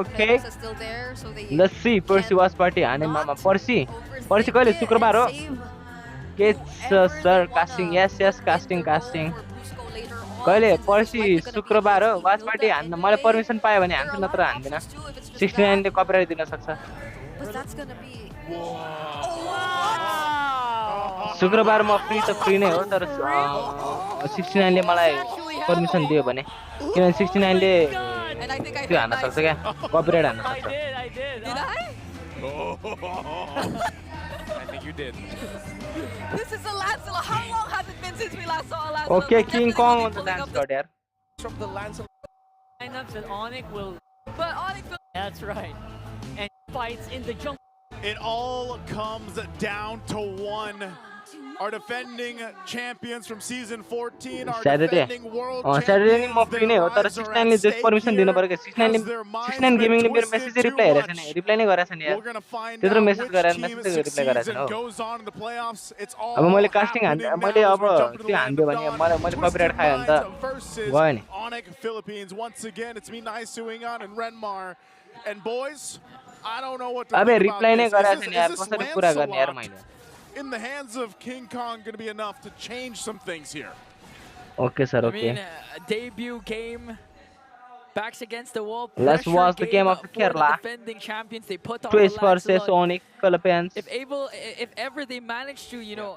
Speaker 4: Okay.
Speaker 7: Still there, so
Speaker 4: let's see. Percy was party. Mama. Percy kaile शुक्रबार हो? Yes, sir. Casting. Yes. Casting. कहिले पर्सि शुक्रबार हो? Watch party हान्न मैले permission पाए भने हान्छु नत्र हान्दिन. 69 ले कपिराइट दिन सक्छ. शुक्रबार म फ्री नै हो तर 69 ले मलाई परमिसन दियो भने किनभने 69 ले त्यो हान्न सक्छ क्या कपिराइट हान्न सक्छ
Speaker 5: I think you did.
Speaker 7: This is a Lancelot. How long has it been since we last saw a Lancelot?
Speaker 4: Okay, King Kong on the Lancelot yaar.
Speaker 6: From the Lancelot
Speaker 2: lineups that Onyx will.
Speaker 7: But Onyx will.
Speaker 2: That's right. And fights in the jungle.
Speaker 5: It all comes down to one. Our defending champions from season 14 are defending world
Speaker 4: Saturday म free नै हो तर 69 ले just permission दिनु पर्यो 69 gaming ले मेरो message reply हेरेछ नि रिप्लाई नै गरेछ नि यार त्यत्रो मेसेज गरेर मेसेज रिप्लाई गरेछ नि अब मैले कास्टिङ मैले अब त्यो हान्दियो भने मैले कपिराइट खाए भने त गयो नि
Speaker 5: Onyx Philippines once again it's me nice suing on and Renmar and boys I don't know what to
Speaker 4: अबे रिप्लाई नै गरेछ नि यार कसरी पुरा गर्ने यार मैले
Speaker 5: in the hands of King Kong going to be enough to change some things here.
Speaker 4: Okay, sir. Okay.
Speaker 1: I mean, debut game, backs against the wall.
Speaker 4: Let's watch the game of Kerala.
Speaker 1: Defending champions, they put on
Speaker 4: Twist versus Onyx Philippines.
Speaker 1: If ever they manage to, you know,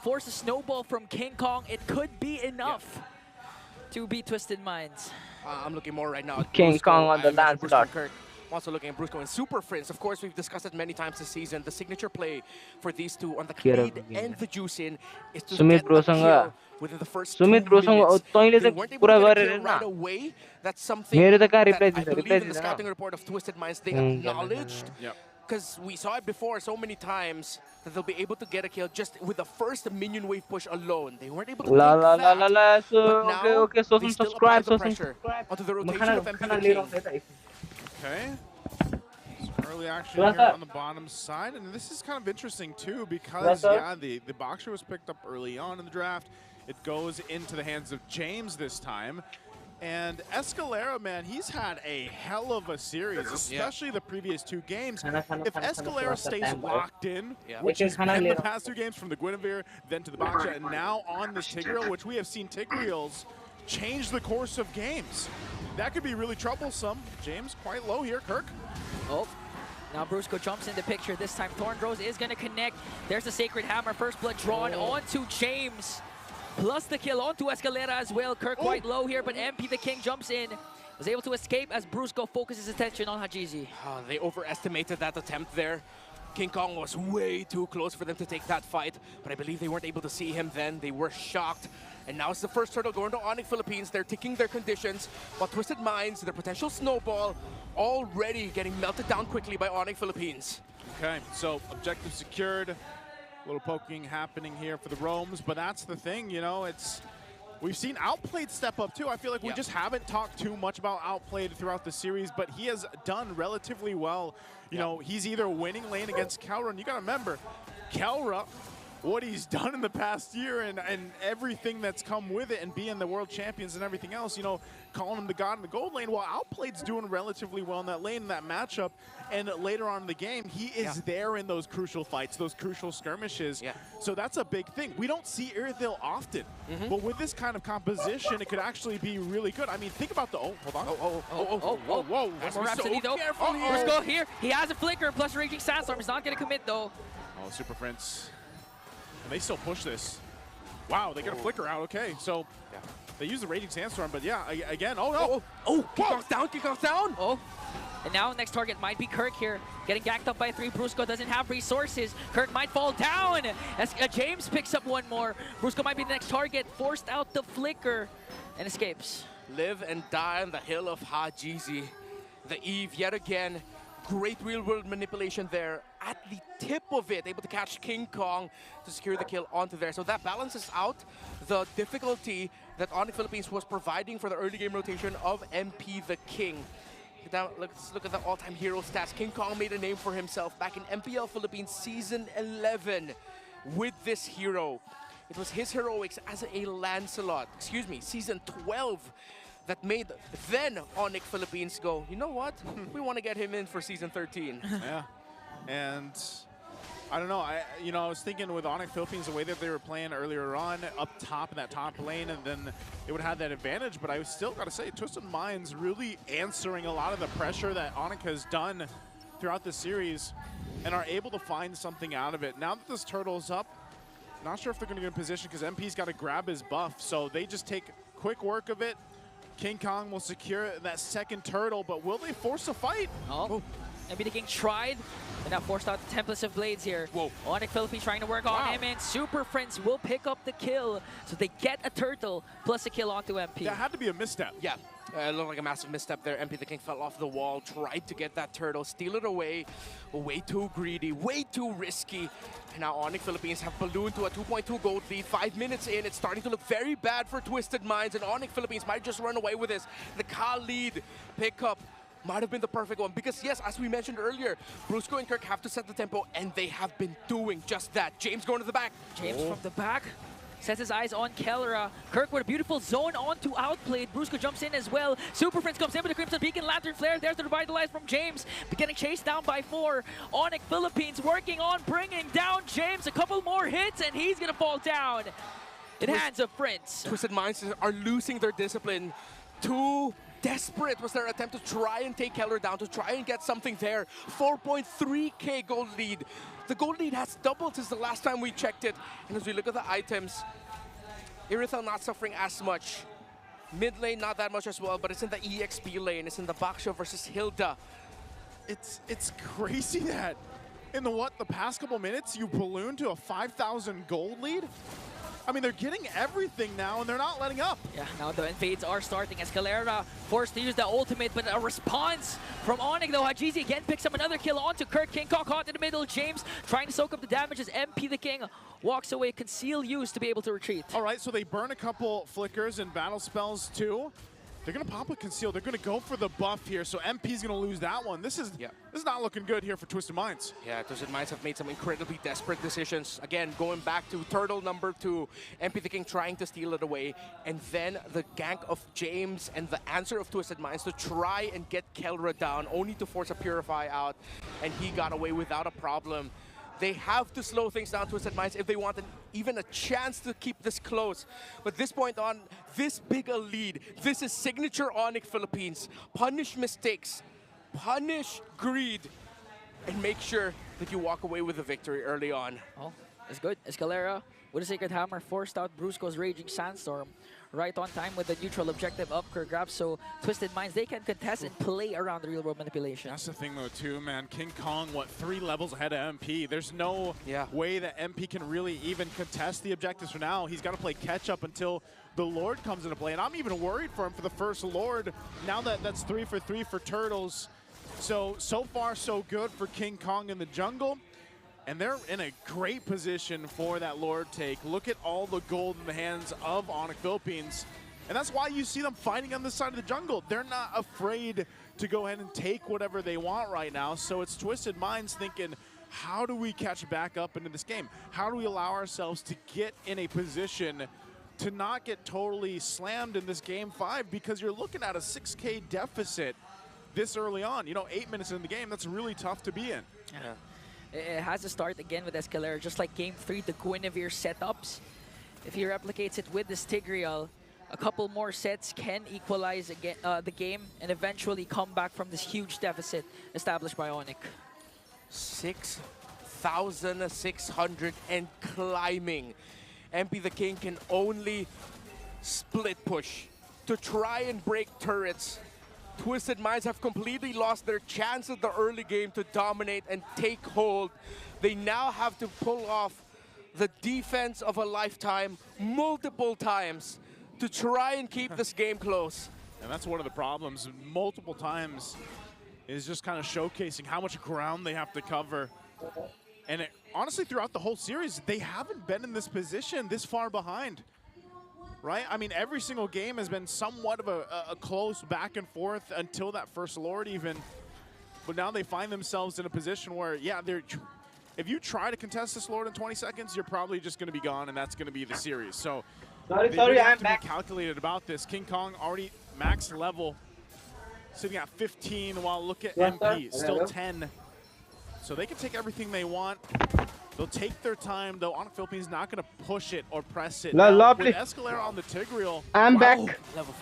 Speaker 1: force a snowball from King Kong, it could be enough to beat Twisted Minds.
Speaker 6: I'm looking more right now at
Speaker 4: King
Speaker 6: Brusco.
Speaker 4: Kong on the Lancelot.
Speaker 6: I'm also looking at Brusco and Super Friends. Of course, we've discussed it many times this season. The signature play for these two on the Creed and the Juicin is to get a kill within the first 2 minutes. They weren't able to get a kill right away. That's something that I believe in the scouting report of Twisted Minds they acknowledged. Because we saw it before so many times that they'll be able to get a kill just with the first minion wave push alone. They weren't able to take that, but now they still apply the pressure onto the rotation of MP the King.
Speaker 5: Okay. Some early action here on the bottom side, and this is kind of interesting too because the boxer was picked up early on in the draft. It goes into the hands of James this time. And Escalera, man, he's had a hell of a series, especially the previous 2 games. If Escalera stays locked in, which has been the past 2 games from the Guinevere, then to the Boxer, and now on the Tigreal, which we have seen Tigreals change the course of games. That could be really troublesome. James quite low here, Kirk.
Speaker 1: Oh, now Brusco jumps in the picture. This time Thornrose is going to connect. There's the Sacred Hammer. First blood drawn onto James. Plus the kill onto Escalera as well. Kirk quite low here, but MP the King jumps in. Was able to escape as Brusco focuses attention on Hajizi.
Speaker 6: They overestimated that attempt there. King Kong was way too close for them to take that fight, but I believe they weren't able to see him then. They were shocked. And now it's the first turtle going to Onyx Philippines. They're ticking their conditions, while Twisted Minds, their potential snowball, already getting melted down quickly by Onyx Philippines.
Speaker 5: Okay, so objective secured. A little poking happening here for the Roams, but that's the thing, you know, we've seen Outplayed step up too. I feel like we just haven't talked too much about Outplayed throughout the series, but he has done relatively well. You know, he's either winning lane against Kelra, and you gotta remember, Kelra, what he's done in the past year and everything that's come with it and being the world champions and everything else, you know, calling him the god in the gold lane, while Outplayed's doing relatively well in that lane, in that matchup, and later on in the game, he is there in those crucial fights, those crucial skirmishes. So that's a big thing. We don't see Irithyll often, but with this kind of composition, it could actually be really good. I mean, think about the, whoa.
Speaker 1: Brusco here, he has a flicker, plus Raging Sandstorm. He's not going to commit though.
Speaker 5: Oh, Super Prince. And they still push this. Wow, they get a flicker out. Okay, so they use the Raging Sandstorm, but again,
Speaker 6: King Kong's down, King Kong's down!
Speaker 1: And now next target might be Kirk here. Getting ganked up by 3. Brusco doesn't have resources. Kirk might fall down. As James picks up one more. Brusco might be the next target. Forced out the flicker and escapes.
Speaker 6: Live and die on the hill of Hajizi. The Eve yet again. Great real-world manipulation there at the tip of it, able to catch King Kong to secure the kill onto there. So that balances out the difficulty that Onyx Philippines was providing for the early game rotation of MP the King. Now, let's look at the all-time hero stats. King Kong made a name for himself back in MPL Philippines Season 11 with this hero. It was his heroics as a Lancelot, Season 12, that made then Onyx Philippines go, you know what? We want to get him in for Season 13.
Speaker 5: And I don't know. I was thinking with Onyx Philippines, the way that they were playing earlier on, up top in that top lane, and then they would have that advantage. But I still got to say, Twisted Minds really answering a lot of the pressure that Onyx has done throughout the series and are able to find something out of it. Now that this turtle's up, not sure if they're going to get in position because MP's got to grab his buff. So they just take quick work of it. King Kong will secure that second turtle, but will they force a fight?
Speaker 1: Oh. MP the King tried, and now forced out the Tempest of Blades here.
Speaker 6: Whoa.
Speaker 1: Onyx Philippines trying to work on him, and Super Friends will pick up the kill. So they get a turtle plus a kill onto MP.
Speaker 5: That had to be a misstep.
Speaker 6: Yeah. It looked like a massive misstep there. MP the King fell off the wall, tried to get that turtle, steal it away. Way too greedy, way too risky. And now Onyx Philippines have ballooned to a 2.2 gold lead. 5 minutes in, it's starting to look very bad for Twisted Minds, and Onyx Philippines might just run away with this. The Khalid pickup might have been the perfect one because, yes, as we mentioned earlier, Brusco and Kirk have to set the tempo, and they have been doing just that. James going to the back.
Speaker 1: James from the back sets his eyes on Kellera. Kirk with a beautiful zone onto outplayed. Brusco jumps in as well. Super Prince comes in with the Crimson Beacon Lantern Flare. There's the revitalize from James. But getting chased down by 4. Onyx Philippines working on bringing down James. A couple more hits and he's going to fall down in hands of Prince.
Speaker 6: Twisted Minds are losing their discipline. Too desperate was their attempt to try and take Keller down, to try and get something there. 4.3k gold lead. The gold lead has doubled since the last time we checked it. And as we look at the items, Irithel not suffering as much. Mid lane not that much as well, but it's in the EXP lane. It's in the Baksho versus Hilda.
Speaker 5: It's crazy that in the past couple minutes you balloon to a 5,000 gold lead. I mean, they're getting everything now, and they're not letting up.
Speaker 1: Yeah, now the invades are starting as Kellera forced to use the ultimate, but a response from Onyx, though. Hajizi again picks up another kill onto Kirk. King Kong caught in the middle. James trying to soak up the damage as MP the King walks away. Conceal use to be able to retreat.
Speaker 5: All right, so they burn a couple flickers and battle spells, too. They're going to pop a conceal. They're going to go for the buff here, so MP's going to lose that one. This is not looking good here for Twisted Minds.
Speaker 6: Yeah, Twisted Minds have made some incredibly desperate decisions. Again, going back to turtle number 2, MP the King trying to steal it away, and then the gank of James and the answer of Twisted Minds to try and get Kellera down, only to force a Purify out, and he got away without a problem. They have to slow things down, Twisted Minds, if they want even a chance to keep this close. But this point on, this big a lead, this is signature Onyx Philippines. Punish mistakes, punish greed, and make sure that you walk away with a victory early on.
Speaker 1: Oh, that's good. Escalera with a Sacred Hammer forced out Brusco's Raging Sandstorm. Right on time with the neutral objective up grab, so Twisted Minds, they can contest and play around the real world manipulation.
Speaker 5: That's the thing though too, man. King Kong, 3 levels ahead of MP. There's no way that MP can really even contest the objectives for now. He's got to play catch up until the Lord comes into play, and I'm even worried for him for the first Lord. Now that's 3 for 3 for Turtles. So far so good for King Kong in the jungle. And they're in a great position for that Lord take. Look at all the gold in the hands of Onyx Philippines. And that's why you see them fighting on this side of the jungle. They're not afraid to go ahead and take whatever they want right now. So it's Twisted Minds thinking, how do we catch back up into this game? How do we allow ourselves to get in a position to not get totally slammed in this game 5? Because you're looking at a 6K deficit this early on. You know, 8 minutes in the game, that's really tough to be in.
Speaker 1: Yeah. It has to start again with Escalera, just like Game 3, the Guinevere setups. If he replicates it with the Stigriel, a couple more sets can equalize again, the game and eventually come back from this huge deficit established by Onyx.
Speaker 6: 6,600 and climbing. MP the King can only split push to try and break turrets. Twisted Minds have completely lost their chance at the early game to dominate and take hold. They now have to pull off the defense of a lifetime multiple times to try and keep this game close.
Speaker 5: And that's one of the problems. Multiple times is just kind of showcasing how much ground they have to cover. And honestly, throughout the whole series, they haven't been in this position this far behind. Right? I mean, every single game has been somewhat of a close back and forth until that first Lord even. But now they find themselves in a position where, yeah, if you try to contest this Lord in 20 seconds, you're probably just going to be gone, and that's going to be the series. So they have to be calculated about this. King Kong already max level, sitting at 15, while look at MP, still 10. So they can take everything they want. They'll take their time, though. On Philippines not going to push it or press it.
Speaker 4: Lovely.
Speaker 5: With Escalera on the Tigreal.
Speaker 4: I'm back.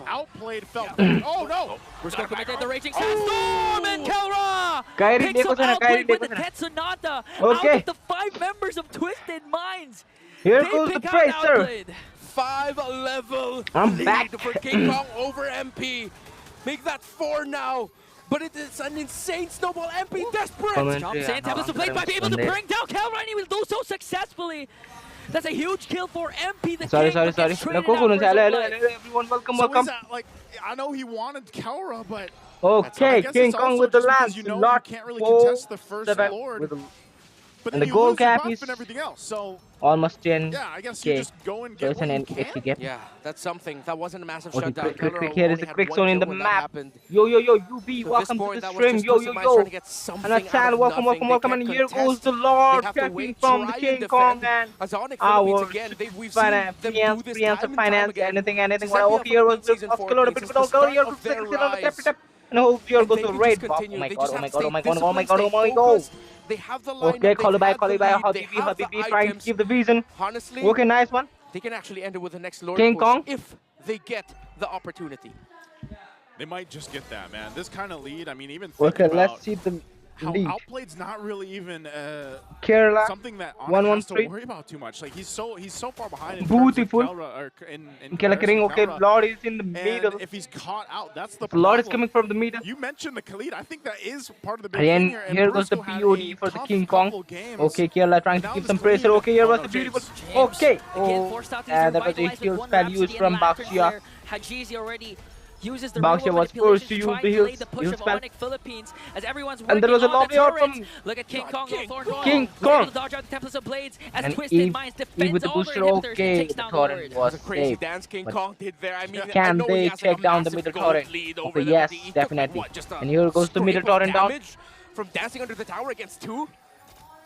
Speaker 5: Outplayed, felt. Oh no!
Speaker 1: Brusco committed the raging sandstorm, and Kelra picks up outplayed with the Tetsonata. Out of the 5 members of Twisted Minds.
Speaker 4: Here goes the Tracer.
Speaker 6: 5-level
Speaker 4: I'm back
Speaker 6: for King Kong over MP. Make that 4 now. But it is an insane snowball. MP desperate.
Speaker 1: Jumps in, tables to play, might be able to bring down Kelra, and he will do so successfully. That's a huge kill for MP. The
Speaker 4: sorry.
Speaker 5: Everyone welcome. Like, I know he wanted Kelra, but
Speaker 4: okay, King Kong with the lance.
Speaker 5: You can't really contest the first Lord. But
Speaker 4: and the goal cap is
Speaker 5: and everything else, so
Speaker 4: almost 10.
Speaker 5: Yeah, I guess you just go and get what you can.
Speaker 6: Yeah, that's something. That wasn't a massive shutdown.
Speaker 4: Quick, here is a quick zone in the map. Yo, UB, welcome to the stream. Yo. And Sal, welcome. And here goes the Lord champion from the King Kong and our finance, anything. Well, here was the Oscar, but go here was the tap. And hope here goes the raid. Oh my god.
Speaker 6: They have the line.
Speaker 4: Okay, call it by Habibi trying to keep the vision.
Speaker 6: Honestly,
Speaker 4: okay, nice one.
Speaker 6: They can actually end it with the next Lord
Speaker 4: King
Speaker 6: push
Speaker 4: Kong
Speaker 6: if they get the opportunity.
Speaker 5: They might just get that, man. This kind of lead, I mean, even
Speaker 4: okay, let's see the
Speaker 5: how
Speaker 4: lead.
Speaker 5: Outplayed's not really even
Speaker 4: Kerala
Speaker 5: something that Onyx has to worry about too much. Like he's so far behind in
Speaker 4: beautiful.
Speaker 5: Okay,
Speaker 4: Lord is in the middle.
Speaker 5: If he's caught out, that's the
Speaker 4: Lord is coming from the middle.
Speaker 5: You mentioned the Khalid. I think that is part of the big thing here.
Speaker 4: And here goes the POD for the King Kong. Okay, Kerala trying to keep some pressure. Okay, here was the beautiful. Okay. That was a huge spell used from Baxia.
Speaker 1: Hajizi already uses the
Speaker 4: Baxia was forced to use the heals.
Speaker 1: Philippines as everyone's
Speaker 4: and there was a lovely out from
Speaker 1: look at King Kong.
Speaker 4: King Kong.
Speaker 1: Dodge out the Templars of Blades as
Speaker 4: and
Speaker 1: Twisted Minds defends
Speaker 4: with the
Speaker 1: all
Speaker 4: booster,
Speaker 1: their inhibitors
Speaker 4: okay,
Speaker 1: and takes down the Lord.
Speaker 6: Was a crazy dance King Kong did there. I mean,
Speaker 4: can they take down the middle turret? Okay, yes, definitely. And here goes the middle turret down.
Speaker 6: From dancing under the tower against 2.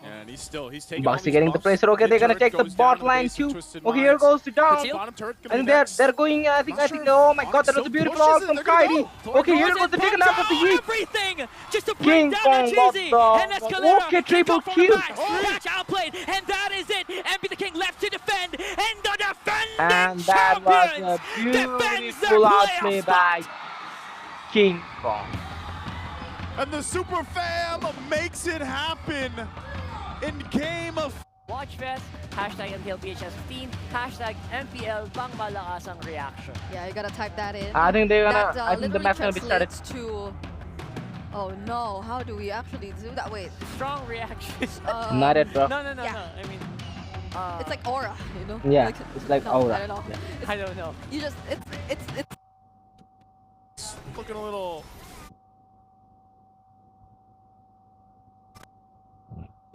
Speaker 5: Yeah, and he's taking
Speaker 4: Baxi getting the pressure. Okay, they're gonna take the bot line too. Okay, here goes the down. And they're going, I think, oh my god, that was a beautiful ult from Kairi. Okay, here goes the taken out of the heat.
Speaker 1: Everything just to bring down Hajizi. And Escalera.
Speaker 4: Okay, triple kill.
Speaker 1: Catch outplayed. And that is it. MP the King left to defend. And the defending
Speaker 4: and that was a beautiful outplay by King Kong.
Speaker 5: And the Super Fam makes it happen. In game of
Speaker 2: Watchfest, hashtag MPL PHS15, hashtag MPL Bang Malakas ang reaction.
Speaker 7: Yeah, you gotta type that in.
Speaker 4: I think they're gonna. I think the match gonna be started.
Speaker 7: To, oh no, how do we actually do that? Wait.
Speaker 2: Strong reactions.
Speaker 4: Not it, bro.
Speaker 2: No. I mean,
Speaker 7: it's like aura, you know?
Speaker 4: Yeah,
Speaker 7: like,
Speaker 4: it's like
Speaker 7: no,
Speaker 4: aura.
Speaker 7: I don't know.
Speaker 2: Yeah. I don't know.
Speaker 7: You just, it's
Speaker 5: looking a little.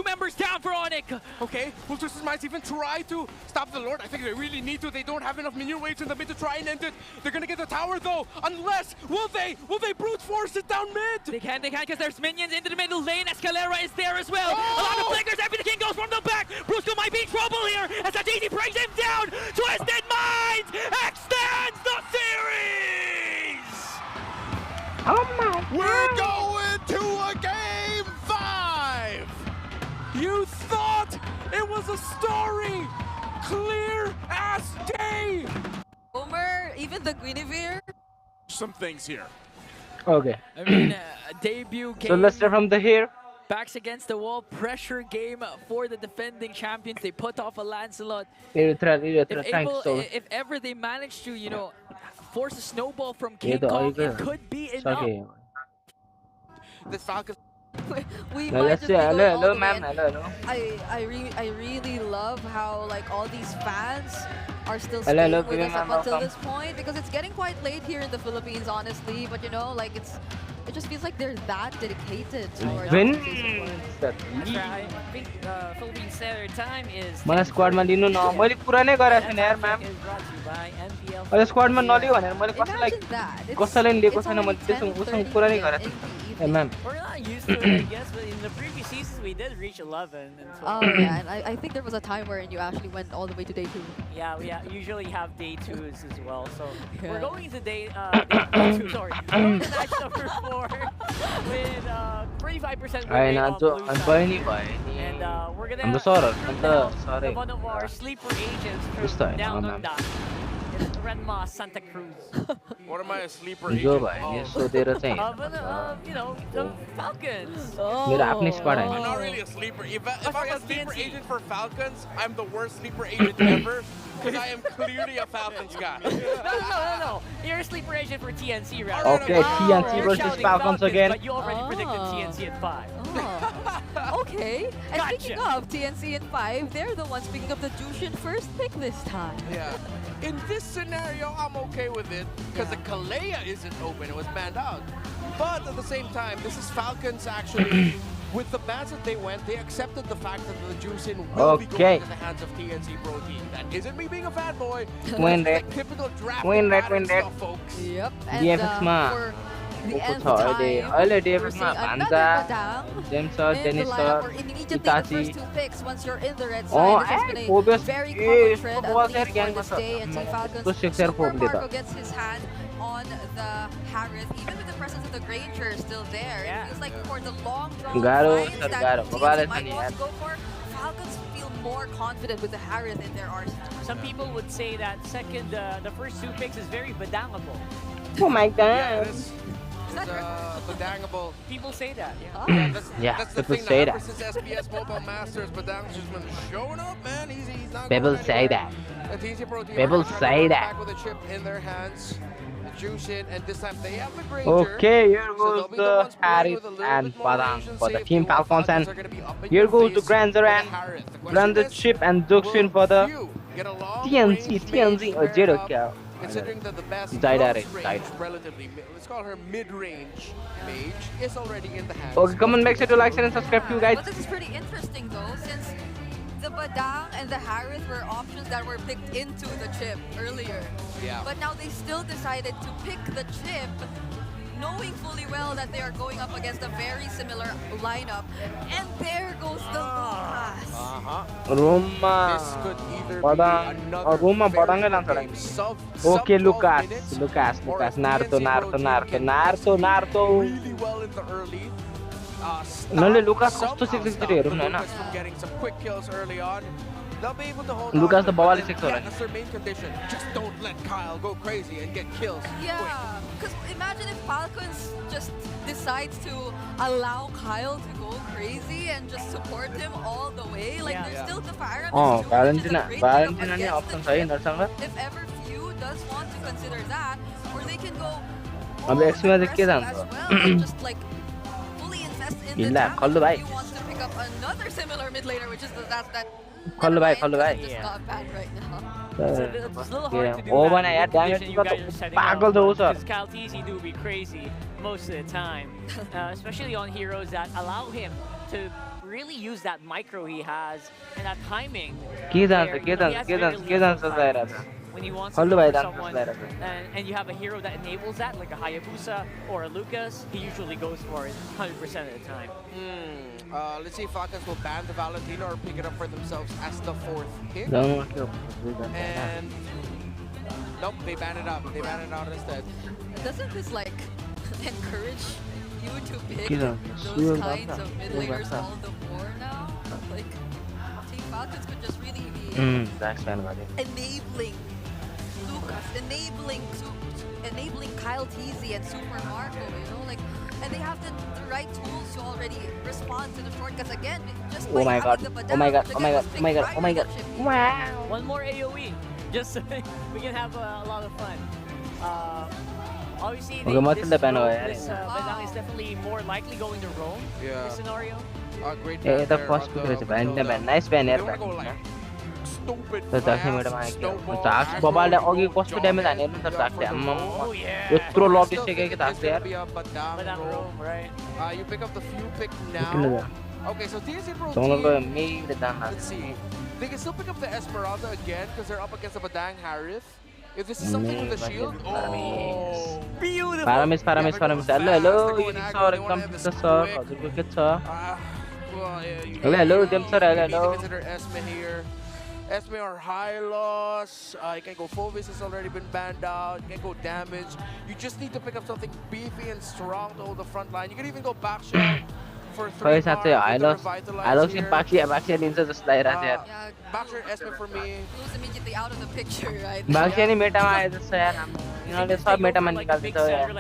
Speaker 1: Members down for Onyx.
Speaker 6: Okay, will Twisted Minds even try to stop the Lord? I think they really need to. They don't have enough minion waves in the mid to try and end it. They're gonna get the tower though, unless will they brute force it down mid?
Speaker 1: They can because there's minions into the middle lane. Escalera is there as well. A lot of flickers. MP the King goes from the back. Brusco might be in trouble here as Hajizi brings him down. Twisted Minds extends the series.
Speaker 4: Oh my!
Speaker 5: We're going to a game 5.
Speaker 6: You thought it was a story! Clear as day!
Speaker 7: Homer, even the Guinevere.
Speaker 5: Some things here.
Speaker 4: Okay.
Speaker 1: I mean, debut game.
Speaker 4: So let's start from the here.
Speaker 1: Backs against the wall, pressure game for the defending champions. They put off a Lancelot.
Speaker 4: If
Speaker 1: ever they manage to, you know, force a snowball from King Kong, it could be enough.
Speaker 6: The Falcons.
Speaker 7: We
Speaker 4: no,
Speaker 7: might just be going
Speaker 4: hello, ma'am. Hello.
Speaker 7: I really love how like all these fans are still staying
Speaker 4: hello,
Speaker 7: with us up until this point, because it's getting quite late here in the Philippines, honestly. But you know, like it just feels like they're that dedicated towards
Speaker 4: Win.
Speaker 2: I think Philippine Standard Time is.
Speaker 4: Mana squad man linu na. मैले कुरा नै गरेको छैन यार ma'am. अहिले squad मा नलियो भनेर मैले कसैलाई लिएको छैन, मैले त्यससँग उसँग कुरा नै गरेको छु. Hey, ma'am.
Speaker 2: We're not used to it, I guess, but in the previous seasons we did reach 11.
Speaker 7: Oh yeah, and I think there was a time where you actually went all the way to day 2.
Speaker 2: Yeah, we usually have day 2s as well. So we're going to day 2. Sorry, we're going to match number 4 with 45% win
Speaker 4: Ay,
Speaker 2: rate on
Speaker 4: nanto,
Speaker 2: blue
Speaker 4: ang
Speaker 2: side.
Speaker 4: bahay ni ba?
Speaker 2: And we're gonna
Speaker 4: Ang sorry,
Speaker 2: now
Speaker 4: sorry.
Speaker 2: one of our sleeper agents
Speaker 4: Gusto
Speaker 2: from
Speaker 4: eh,
Speaker 2: down
Speaker 4: mga
Speaker 2: under. It's Renma Santa Cruz.
Speaker 3: What am I, a sleeper
Speaker 4: जो
Speaker 3: agent?
Speaker 4: भाई ये
Speaker 3: Oh.
Speaker 4: सोधेर चाहिँ
Speaker 2: You know, the Falcons.
Speaker 4: मेरो आफ्नै squad
Speaker 3: I'm
Speaker 4: होइन
Speaker 3: not really a sleeper. If I'm a
Speaker 2: forgot
Speaker 3: sleeper
Speaker 2: TNC.
Speaker 3: agent for Falcons, I'm the worst sleeper agent ever because I am clearly a Falcons guy.
Speaker 2: No. You're a sleeper agent for TNC, right?
Speaker 4: Okay, TNC
Speaker 2: You're
Speaker 4: versus
Speaker 2: shouting
Speaker 4: Falcons again.
Speaker 2: But you already predicted TNC at 5.
Speaker 7: Oh. Okay. And
Speaker 2: Gotcha.
Speaker 7: speaking of TNC in 5, they're the ones picking up the Jushin first pick this time.
Speaker 3: Yeah. In this scenario, I'm okay with it because the Kalea isn't open. It was banned out. But at the same time, this is Falcons actually. With the bans that they went, they accepted the fact that the Juicin will be going into the hands of TNC Pro Team. That isn't me being a fanboy.
Speaker 4: Win
Speaker 3: That's
Speaker 4: rate.
Speaker 3: like typical draft
Speaker 4: Win rate,
Speaker 3: pattern
Speaker 4: win rate.
Speaker 3: stuff, folks.
Speaker 7: Yep. And
Speaker 4: DFX ma.
Speaker 7: for the
Speaker 4: Opo
Speaker 7: nth
Speaker 4: छ अहिले
Speaker 7: time,
Speaker 4: अहिले
Speaker 7: we're
Speaker 4: DFX मा
Speaker 7: seeing
Speaker 4: भान्जा
Speaker 7: another Badang
Speaker 4: James छ
Speaker 7: in the
Speaker 4: Dennis
Speaker 7: lineup,
Speaker 4: छ
Speaker 7: or immediately the
Speaker 4: Itachi
Speaker 7: first 2 picks once you're in the red
Speaker 4: Oh,
Speaker 7: side. This has been a
Speaker 4: Phoebus.
Speaker 7: very
Speaker 4: Eh,
Speaker 7: common trend
Speaker 4: football
Speaker 7: at
Speaker 4: player
Speaker 7: least
Speaker 4: gang
Speaker 7: for this
Speaker 4: ma
Speaker 7: day. And Team Falcons,
Speaker 4: तो शिक्षक
Speaker 7: Super
Speaker 4: फोबले
Speaker 7: Marco
Speaker 4: त
Speaker 7: gets his hand on the Harith, even with the presence of the Granger still there.
Speaker 2: Yeah.
Speaker 7: It feels like for the long drawn
Speaker 4: गाह्रो
Speaker 7: lines
Speaker 4: छ
Speaker 7: that
Speaker 4: गाह्रो
Speaker 7: TNC
Speaker 4: बबाले छ
Speaker 7: might
Speaker 4: नि
Speaker 7: want
Speaker 4: यार
Speaker 7: to go for, Falcons feel more confident with the Harith in their arsenal.
Speaker 2: Some people would say that the first 2 picks is very badangable.
Speaker 4: Oh my
Speaker 3: Yeah,
Speaker 4: god
Speaker 3: this is bedangable.
Speaker 2: People say that, yeah.
Speaker 7: Oh.
Speaker 3: That's the
Speaker 4: people
Speaker 3: thing
Speaker 4: say
Speaker 3: now.
Speaker 4: that.
Speaker 3: Ever since SBS Mobile Masters, Bedang's just been showing up, man. He's not
Speaker 4: People
Speaker 3: going
Speaker 4: say
Speaker 3: anywhere.
Speaker 4: that
Speaker 3: The TNC Pro Team
Speaker 4: People
Speaker 3: are trying to
Speaker 4: say
Speaker 3: run
Speaker 4: that.
Speaker 3: back with a chip in their hands. The Juicin, and this time they have the Granger.
Speaker 4: Okay, here
Speaker 3: So they'll
Speaker 4: goes
Speaker 3: be the
Speaker 4: the
Speaker 3: ones playing
Speaker 4: Harith
Speaker 3: with a little
Speaker 4: and
Speaker 3: bit more
Speaker 4: Badang
Speaker 3: motion
Speaker 4: for the
Speaker 3: safety,
Speaker 4: Team
Speaker 3: while
Speaker 4: Falcons, and
Speaker 3: are gonna be up in
Speaker 4: here
Speaker 3: your
Speaker 4: goes the
Speaker 3: face
Speaker 4: Granger
Speaker 3: with
Speaker 4: and
Speaker 3: Harith. The question
Speaker 4: Run the
Speaker 3: is,
Speaker 4: chip and Duxin
Speaker 3: will
Speaker 4: for the
Speaker 3: you get a long
Speaker 4: TNC
Speaker 3: range
Speaker 4: TNC
Speaker 3: mage
Speaker 4: or zero
Speaker 3: pair up,
Speaker 4: क्या
Speaker 3: considering that the best
Speaker 4: Zaida
Speaker 3: close
Speaker 4: race,
Speaker 3: range,
Speaker 4: Zaida.
Speaker 3: relatively, let's call her mid-range mage, is already in the hands.
Speaker 4: Okay, come on, make sure to like, share and subscribe to you guys.
Speaker 7: But this is pretty interesting though, since the Badang and the Harith were options that were picked into the chip earlier.
Speaker 3: Yeah.
Speaker 7: But now they still decided to pick the chip, knowing fully well that they are going up against a very similar lineup. And there goes the Lucas.
Speaker 4: Roma
Speaker 3: This could either
Speaker 4: Badang
Speaker 3: be another
Speaker 4: Roma
Speaker 3: very
Speaker 4: Badang
Speaker 3: good
Speaker 4: लान्छ
Speaker 3: game. Sub
Speaker 4: Okay,
Speaker 3: 12
Speaker 4: Lucas
Speaker 3: minutes,
Speaker 4: Lucas
Speaker 3: or
Speaker 4: Lucas
Speaker 3: if
Speaker 4: Naruto
Speaker 3: TNC
Speaker 4: Naruto
Speaker 3: Pro Team
Speaker 4: Naruto
Speaker 3: can
Speaker 4: Naruto
Speaker 3: execute
Speaker 4: Naruto
Speaker 3: really well in the early.
Speaker 4: उनीहरूले Lucas
Speaker 3: Somehow
Speaker 4: कस्तो
Speaker 3: stop
Speaker 4: 663
Speaker 3: the
Speaker 4: हेरौँ न होइन
Speaker 3: Lucas from getting some quick kills early on. They'll be able to hold
Speaker 4: Lucas
Speaker 3: on to
Speaker 4: त
Speaker 3: it,
Speaker 4: बवाले
Speaker 3: but then,
Speaker 4: 6 होला
Speaker 3: that's their main condition. Just don't let Kyle go crazy and get kills.
Speaker 7: Yeah, because imagine if Falcons just decides to allow Kyle to go crazy and just support him all the way. Like,
Speaker 2: Yeah.
Speaker 7: there's still the firearm.
Speaker 4: Uh
Speaker 7: is true, which is a great
Speaker 4: Valentina
Speaker 7: pickup
Speaker 4: नै
Speaker 7: against
Speaker 4: अप्सन
Speaker 7: the
Speaker 4: छ है
Speaker 7: chip.
Speaker 4: यिनीहरूसँग
Speaker 7: If ever few does want to consider that, or they can go
Speaker 4: अब
Speaker 7: all
Speaker 4: एक्समा चाहिँ के
Speaker 7: aggressive
Speaker 4: जान्छ
Speaker 7: as well, and just like fully invest in the
Speaker 4: हिल्ला
Speaker 7: damage.
Speaker 4: खल्लो भाइ
Speaker 7: If he wants to pick up another similar mid laner, which is that.
Speaker 4: खल्लो भाइ खल्लो भाइ
Speaker 7: Just got bad right now.
Speaker 2: It's a little hard to do
Speaker 4: हो
Speaker 2: that
Speaker 4: भने यार
Speaker 2: with the
Speaker 4: damage
Speaker 2: condition you guys are setting up,
Speaker 4: पागल छ ऊ sir
Speaker 2: because Kyle TZ do be crazy most of the time, especially on heroes that allow him to really use that micro he has and that timing.
Speaker 4: के
Speaker 2: where,
Speaker 4: जान्छ
Speaker 2: you
Speaker 4: के
Speaker 2: know, he
Speaker 4: जान्छ
Speaker 2: has
Speaker 4: के
Speaker 2: very
Speaker 4: जान्छ के
Speaker 2: little
Speaker 4: जान्छ
Speaker 2: time.
Speaker 4: जाइरहेछ
Speaker 2: When he wants to
Speaker 4: खल्लो
Speaker 2: go
Speaker 4: भाइ
Speaker 2: for
Speaker 4: जान्छ
Speaker 2: someone
Speaker 4: जाइरहेछ
Speaker 2: and you have a hero that enables that, like a Hayabusa or a Lucas, he usually goes for it 100% of the time.
Speaker 3: Let's see if Falcons will ban the Valentina or pick it up for themselves as the 4th pick.
Speaker 4: जाउँ के
Speaker 3: And nope, they ban it out. They ban it out instead.
Speaker 7: Doesn't this like encourage you to pick
Speaker 4: Get on.
Speaker 7: those
Speaker 4: Shield
Speaker 7: kinds
Speaker 4: up.
Speaker 7: of mid
Speaker 4: Shield
Speaker 7: laners
Speaker 4: up.
Speaker 7: all the more now? Like, Team Falcons could just really be
Speaker 4: back span गरे
Speaker 7: enabling Lucas, enabling Kyle TZ and Super Marco, you know, like, and they have the right tools to already respond to the shortcuts again. Just
Speaker 4: Oh my
Speaker 7: by
Speaker 4: god,
Speaker 7: having the
Speaker 4: oh my
Speaker 7: Badang,
Speaker 4: god,
Speaker 7: the
Speaker 4: oh
Speaker 7: guy
Speaker 4: my
Speaker 7: was
Speaker 4: god,
Speaker 7: picked
Speaker 4: oh my god,
Speaker 7: right
Speaker 4: oh my
Speaker 7: with
Speaker 4: god.
Speaker 7: the chip.
Speaker 4: Wow.
Speaker 2: One more AoE, just so we can have a lot of fun. Obviously,
Speaker 4: Okay, what's the ban over here?
Speaker 2: this Badang is definitely more likely going to roam in
Speaker 3: Yeah.
Speaker 2: this scenario.
Speaker 3: Great
Speaker 4: a
Speaker 3: ban
Speaker 4: यता
Speaker 3: there
Speaker 4: first
Speaker 3: on
Speaker 4: पुगेको
Speaker 3: the
Speaker 4: छ Valentina
Speaker 3: Matilda.
Speaker 4: Van nice van
Speaker 3: They
Speaker 4: यार
Speaker 3: wanna go
Speaker 4: Valentina
Speaker 3: like stupid
Speaker 4: तर झाँक्रीबाट
Speaker 3: fast,
Speaker 4: माग्यो
Speaker 3: snowball,
Speaker 4: झाँक्स
Speaker 3: aggro,
Speaker 4: बबालले अघि
Speaker 3: go
Speaker 4: कस्तो damage हाने हेर्नु त
Speaker 3: jump
Speaker 4: झाँक्सले
Speaker 3: for the
Speaker 4: आम्मा
Speaker 3: roll.
Speaker 2: Oh yeah.
Speaker 4: यत्रो
Speaker 3: I
Speaker 4: लबिस
Speaker 3: still
Speaker 4: सकेको
Speaker 3: think
Speaker 4: कि
Speaker 3: it is
Speaker 4: झाँक्सले
Speaker 3: gonna
Speaker 4: यार
Speaker 3: be a Badang
Speaker 2: Badang
Speaker 3: roll.
Speaker 2: roam, right?
Speaker 3: You pick up the few pick
Speaker 4: किन
Speaker 3: now.
Speaker 4: त
Speaker 3: Okay, so TNC Pro
Speaker 4: सँगको
Speaker 3: Team,
Speaker 4: मेरे दाम
Speaker 3: let's see. They can still pick up the Esmeralda again because they're up against the Badang Harith. If this is something with the shield, oh.
Speaker 2: Beautiful.
Speaker 4: पारामिस पारामिस पारामिस hello hello unique sir एकदम छ sir हजुरको के छ
Speaker 3: Well, yeah, you
Speaker 4: Hello, hello,
Speaker 3: you
Speaker 4: them sir, hello,
Speaker 3: need to
Speaker 4: hello.
Speaker 3: consider Esme here. Esme are high loss. You can go Phovis has already been banned out. You can go damage. You just need to pick up something beefy and strong to hold the front line. You can even go back shot. for
Speaker 4: खै
Speaker 3: 3
Speaker 4: साँच्चै Hilux Hilux बाक्सिया लिन्छ जस्तो लागिरहेको छ यार
Speaker 7: Yeah,
Speaker 3: Baxter Esme for me.
Speaker 7: Blue's immediately out of the picture, right?
Speaker 4: बाक्सिया नि मेटामा आए जस्तो यार यिनीहरूले सब मेटामा निकाल्दैछ यार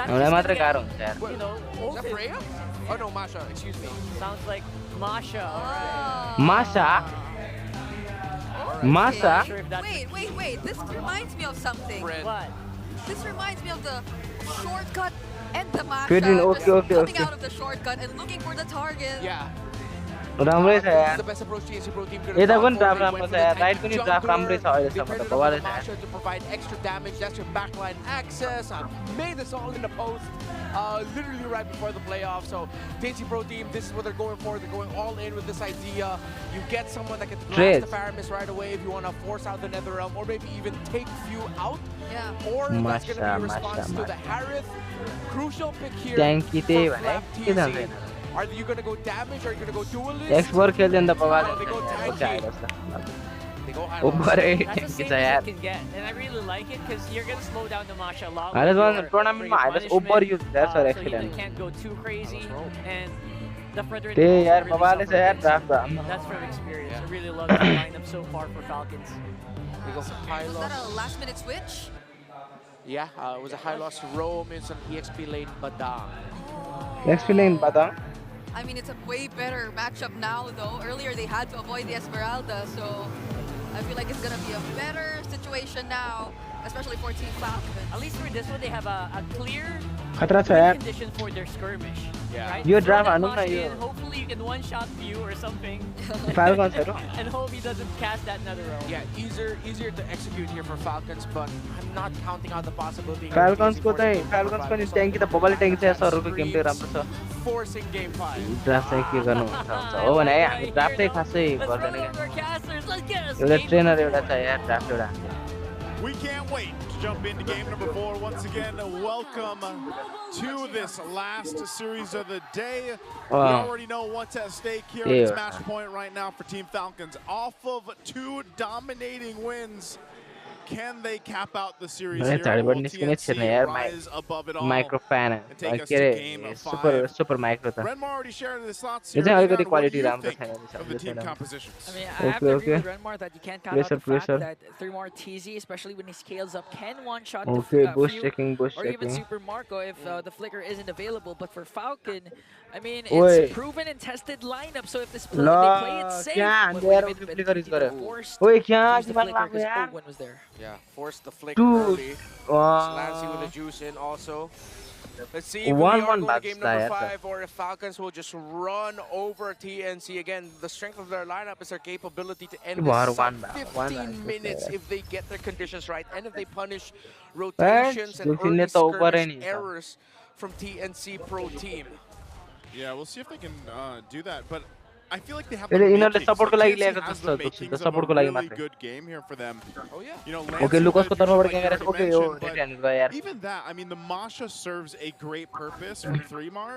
Speaker 4: हामीलाई मात्रै गाह्रो हुन्छ यार
Speaker 2: You know,
Speaker 3: Is that Freya? Oh no, Masha, excuse me.
Speaker 2: sounds like Masha.
Speaker 7: Oh.
Speaker 4: मासा Masa?
Speaker 2: Sure if that's
Speaker 7: Wait. This reminds me of something.
Speaker 3: Fred.
Speaker 2: what?
Speaker 7: This reminds me of the shortcut and the masha.
Speaker 4: Fredrin,
Speaker 7: Just
Speaker 4: okay.
Speaker 7: coming out of the shortcut and looking for the target.
Speaker 3: Yeah.
Speaker 4: राम्रै छ
Speaker 3: This is
Speaker 4: यार
Speaker 3: the best approach TNC Pro team could
Speaker 4: यता
Speaker 3: have
Speaker 4: पनि
Speaker 3: gone
Speaker 4: draft
Speaker 3: for.
Speaker 4: राम्रो
Speaker 3: They went
Speaker 4: छ
Speaker 3: for
Speaker 4: यार
Speaker 3: the
Speaker 4: right
Speaker 3: tanky
Speaker 4: पनि draft राम्रै छ
Speaker 3: jungler.
Speaker 4: अहिलेसम्म
Speaker 3: They
Speaker 4: त
Speaker 3: traded
Speaker 4: बवालै
Speaker 3: on
Speaker 4: छ यार
Speaker 3: Masha to provide extra damage. That's your backline access. Made this all in the post. Literally right before the playoff. So TNC Pro team, this is what they're going for. They're going all in with this idea. You get someone that can blast the Paramis right away if you want to force out the Netherrealm, or maybe even take few out.
Speaker 7: Yeah.
Speaker 3: Or that's going to be a response to the Harith. Crucial pick here for Flap TNC. Are you going to go damage or are you going to go duelist?
Speaker 4: Export खेल्दैन त बवालै
Speaker 3: They go
Speaker 4: छ
Speaker 3: tanky. They go high.
Speaker 4: ओभरै
Speaker 2: That's
Speaker 4: ट्याङ्की
Speaker 2: as
Speaker 4: छ
Speaker 2: safe as
Speaker 4: यार
Speaker 2: it can get, and I really like it because you're gonna slow down the Masha a lot.
Speaker 4: Highlights
Speaker 2: with
Speaker 4: भन्छ
Speaker 2: your
Speaker 4: टुर्नामेन्टमा highlights
Speaker 2: punishment,
Speaker 4: over use हुन्छ sir
Speaker 2: so you
Speaker 4: accident
Speaker 2: can't go too crazy, and the Fredrin
Speaker 4: त्यही
Speaker 2: also
Speaker 4: यार
Speaker 2: really
Speaker 4: बवालै छ
Speaker 2: suffered
Speaker 4: यार
Speaker 2: this.
Speaker 4: Draft
Speaker 2: That's from experience.
Speaker 3: Yeah.
Speaker 2: I really love the lineup so far for Falcons.
Speaker 3: They go for high
Speaker 7: Was that a
Speaker 3: loss.
Speaker 7: last-minute switch?
Speaker 3: Yeah, it was a high loss roam in some EXP lane Badang.
Speaker 4: Next feeling बता
Speaker 7: I mean, it's a way better matchup now, though. Earlier, they had to avoid the Esmeralda, so I feel like it's going to be a better situation now, especially for Team Falcon.
Speaker 2: At least for this one, they have a clear
Speaker 4: खतरा छ
Speaker 2: win
Speaker 4: यार
Speaker 2: condition for their skirmish.
Speaker 3: Yeah.
Speaker 2: Right?
Speaker 4: Yo
Speaker 2: Throw
Speaker 4: draft
Speaker 2: that
Speaker 4: हानौँ न
Speaker 2: Masha
Speaker 4: yo
Speaker 2: in, hopefully you can one-shot view or something,
Speaker 4: फाल्कन्सहरू
Speaker 2: and hope he doesn't cast that Netherrealm.
Speaker 3: Yeah, easier to execute here for Falcons, but I'm not counting out the possibility.
Speaker 4: फाल्कन्सको चाहिँ falcons पनि ट्याङ्की त बबालै ट्याङ्की छ सरहरूको game चाहिँ राम्रो छ
Speaker 3: Forcing game 5.
Speaker 4: Draft चाहिँ के गर्नु हुन्छ हो भने है हामी ड्राफ्टै खासै
Speaker 2: Let's
Speaker 4: गर्दैन
Speaker 2: run over our casters. Let's get us.
Speaker 4: एउटा ट्रेनर एउटा छ यार ड्राफ्ट एउटा
Speaker 5: We can't wait to jump into game number 4 once again. Welcome to this last series of the day. We already know what's at stake here. It's match point right now for Team Falcons. Off of 2 dominating wins, can they cap out the series here? Will TNC rise above it all
Speaker 4: micro fan
Speaker 5: and take us
Speaker 4: के
Speaker 5: to
Speaker 4: अरे
Speaker 5: game of
Speaker 4: super
Speaker 5: 5?
Speaker 4: Super micro त
Speaker 5: Renmar already shared his thoughts
Speaker 4: yo
Speaker 5: here.
Speaker 4: चाहिँ अलिकति
Speaker 5: What do
Speaker 4: quality
Speaker 5: you
Speaker 4: राम्रो
Speaker 5: think
Speaker 4: छैन
Speaker 5: of the team compositions?
Speaker 1: I mean, I have to agree with Renmar that you can't count out the
Speaker 4: Pressure.
Speaker 1: fact that 3 more TZ, especially when he scales up, can one-shot
Speaker 4: Okay,
Speaker 1: the
Speaker 4: boost
Speaker 1: few,
Speaker 4: checking, boost
Speaker 1: or even
Speaker 4: checking.
Speaker 1: Super Marco if the flicker isn't available. But for Falcon, I mean,
Speaker 4: Oi.
Speaker 1: it's proven and tested lineup. So if this play, they play it safe,
Speaker 4: क्या
Speaker 1: what
Speaker 4: यार
Speaker 1: would have been
Speaker 4: flicker is गरे
Speaker 1: forced
Speaker 4: ओए क्या
Speaker 1: to use the
Speaker 4: दिमाग
Speaker 1: flicker
Speaker 4: लाग्यो
Speaker 1: because
Speaker 4: यार
Speaker 1: Owen was there.
Speaker 3: Yeah, force the flick
Speaker 4: Dude.
Speaker 3: early. Slancy with the juice in also. Let's see if we are
Speaker 4: 1-1
Speaker 3: going to game number
Speaker 4: basta
Speaker 3: 5 or if Falcons will just run over TNC. Again, the strength of their lineup is their capability to end this sub 15 minutes if they get their conditions right and if they punish rotations and early skirmish errors from TNC Pro team.
Speaker 5: Yeah, we'll see if they can do that. But I feel like they have
Speaker 4: Ele
Speaker 5: the
Speaker 4: यिनीहरूले
Speaker 5: makings.
Speaker 4: सपोर्टको लागि
Speaker 5: TNC
Speaker 4: ल्याएको
Speaker 5: has
Speaker 4: जस्तो
Speaker 5: the
Speaker 4: लाग्छ
Speaker 5: makings of
Speaker 4: सपोर्टको
Speaker 5: a
Speaker 4: लागि
Speaker 5: really
Speaker 4: मात्रै
Speaker 5: good game here for them.
Speaker 3: Oh yeah.
Speaker 5: You know,
Speaker 4: okay लुकसको
Speaker 5: Lancey
Speaker 4: तर्फबाट
Speaker 5: like you
Speaker 4: camera okay यो
Speaker 5: mentioned, but
Speaker 4: रेडी हान्नु भयो यार
Speaker 5: even that, I mean, the Masha serves a great purpose for 3mar.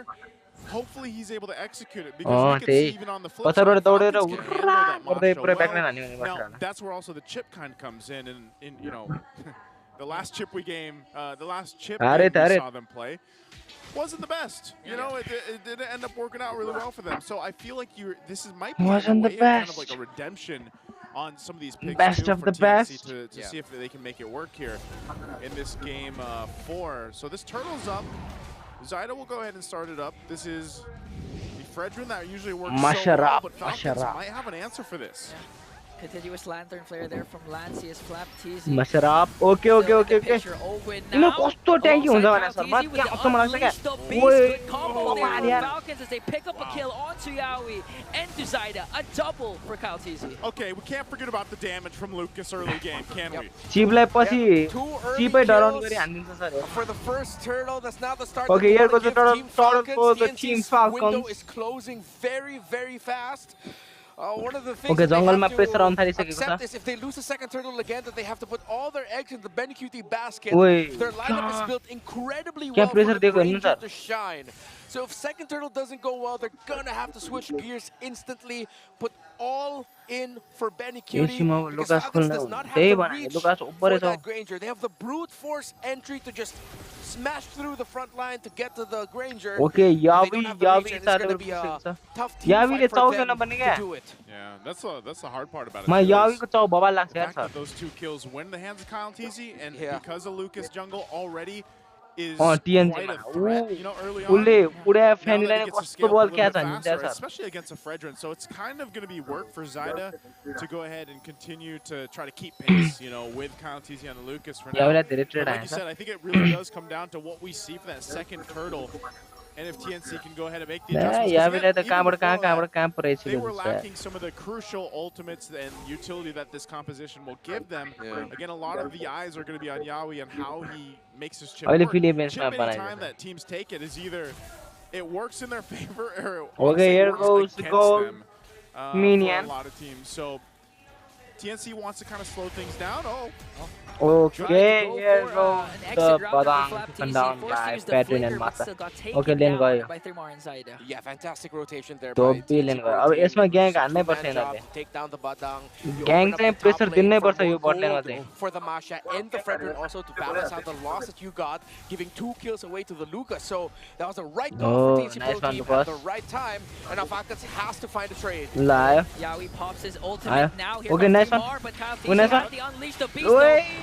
Speaker 5: Hopefully he's able to execute it because we can see even on the flip side,
Speaker 4: पछाडबाट दौडेर
Speaker 5: Falcons can handle that
Speaker 4: गर्दै
Speaker 5: Masha
Speaker 4: पुरै ब्याकलाइन
Speaker 5: well.
Speaker 4: हान्यो भने
Speaker 5: Now,
Speaker 4: बस्छ
Speaker 5: that's where also the chip kind comes in you know, the last chip we saw them play wasn't the best. You know, it didn't end up working out really well for them. So I feel like might be
Speaker 4: Wasn't
Speaker 5: a
Speaker 4: the
Speaker 5: way of kind of
Speaker 4: best.
Speaker 5: like a redemption on some of these picks
Speaker 4: Best
Speaker 5: too
Speaker 4: of
Speaker 5: for
Speaker 4: the
Speaker 5: TNC
Speaker 4: best.
Speaker 5: to see if they can make it work here in this game 4. So this turtle's up. Zyda will go ahead and start it up. This is the Fredrin that usually works so well, but Falcons might have an answer for this.
Speaker 1: Continuous lantern flare there from Lancius, Flap, TZ.
Speaker 4: मशराप okay okay okay okay यिनीहरू कस्तो ट्याङ्की हुन्छ भने sir म क्या कस्तो मलाई लाग्छ क्या ओए भगवान यार
Speaker 1: Falcons as they pick up a kill onto Yaoi and to Zyda, a double for Cal TZ.
Speaker 5: Okay, we can't forget about the damage from Lucas early game, can we?
Speaker 4: चिपलाई पछि
Speaker 3: Two early
Speaker 4: चिपै डराउन
Speaker 3: kills
Speaker 4: गरी हान्दिन्छ sir
Speaker 3: for the first turtle. That's not the start.
Speaker 4: Okay,
Speaker 3: that
Speaker 4: here
Speaker 3: we
Speaker 4: goes the
Speaker 3: wanna give
Speaker 4: turtle
Speaker 3: Team
Speaker 4: for the
Speaker 3: Falcons.
Speaker 4: Team
Speaker 3: TNC's window
Speaker 4: Falcons.
Speaker 3: is closing very, very fast. One of the things
Speaker 4: Okay,
Speaker 3: that they
Speaker 4: जङ्गलमा
Speaker 3: have
Speaker 4: pressure आउन
Speaker 3: to
Speaker 4: थालिसकेको छ
Speaker 3: accept is if they lose the second turtle again, that they have to put all their eggs in the BenQT basket.
Speaker 4: Oi,
Speaker 3: Their lineup is built incredibly
Speaker 4: क्या
Speaker 3: well for
Speaker 4: pressure
Speaker 3: the
Speaker 4: दिएको हेर्नु
Speaker 3: Ranger
Speaker 4: sir
Speaker 3: to shine.
Speaker 6: So if second turtle doesn't go well, they're gonna have to switch gears instantly, put all in for Benny Cutie, because Falcons does not have the reach for that Granger. They have the brute force entry to just smash through the front line to get to the Granger.
Speaker 4: Okay,
Speaker 6: Yavi is gonna be a tough team fight for them to do it.
Speaker 5: Yeah, that's the hard part about it.
Speaker 4: The
Speaker 5: fact that those 2 kills win the hands of Kyle TZ, and because of Lucas jungle already is quite a threat, you know, early on. Now that he gets to scale up a little bit faster, especially against a Fredrin, so it's kind of going to be work for Zyda to go ahead and continue to try to keep pace, you know, with Kyle TZ and Lucas for now. But like you said, I think it really does come down to what we see for that second turtle. And if TNC can go ahead and make the adjustments, they were lacking some of the crucial ultimates and utility that this composition will give them. Again, a lot of the eyes are going to be on Yawi and how he makes his chip work. Chip any time that teams take it is either it works in their favor or it works against them for a lot of teams. So TNC wants to kind of slow things down.
Speaker 4: Okay, here goes the Badang down by Patrin and Mata. Okay, lane gayo.
Speaker 6: Yeah, fantastic rotation there.
Speaker 4: Top lane gayo. अब यसमा gang हान्नै पर्छ यिनीहरुले.
Speaker 6: Take down the Badang.
Speaker 4: Gang चाहिँ pressure दिनै पर्छ यो bot lane मा चाहिँ.
Speaker 6: For the Masha and the Fredrin also to balance out the loss that you got, giving 2 kills away to the Lucas. So that was the right call for TNC Pro Team at the right time, and now Falcons has to find a trade.
Speaker 4: Live.
Speaker 1: Yeah, he pops his ultimate now here.
Speaker 4: Okay, nice one.
Speaker 1: But Kyle TZ unleashed the beast.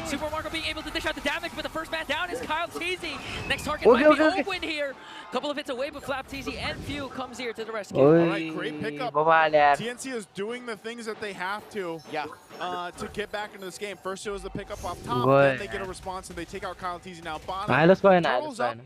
Speaker 1: Super Marco being able to dish out the damage, but the first man down is Kyle TZ. Next target might be Owen here. Couple of hits away, but Flap TZ and Few comes here to the rescue.
Speaker 5: All right, great pickup. TNC is doing the things that they have to to get back into this game. First it was the pickup off top, then they get a response and they take out Kyle TZ. Now bottom, turtles up.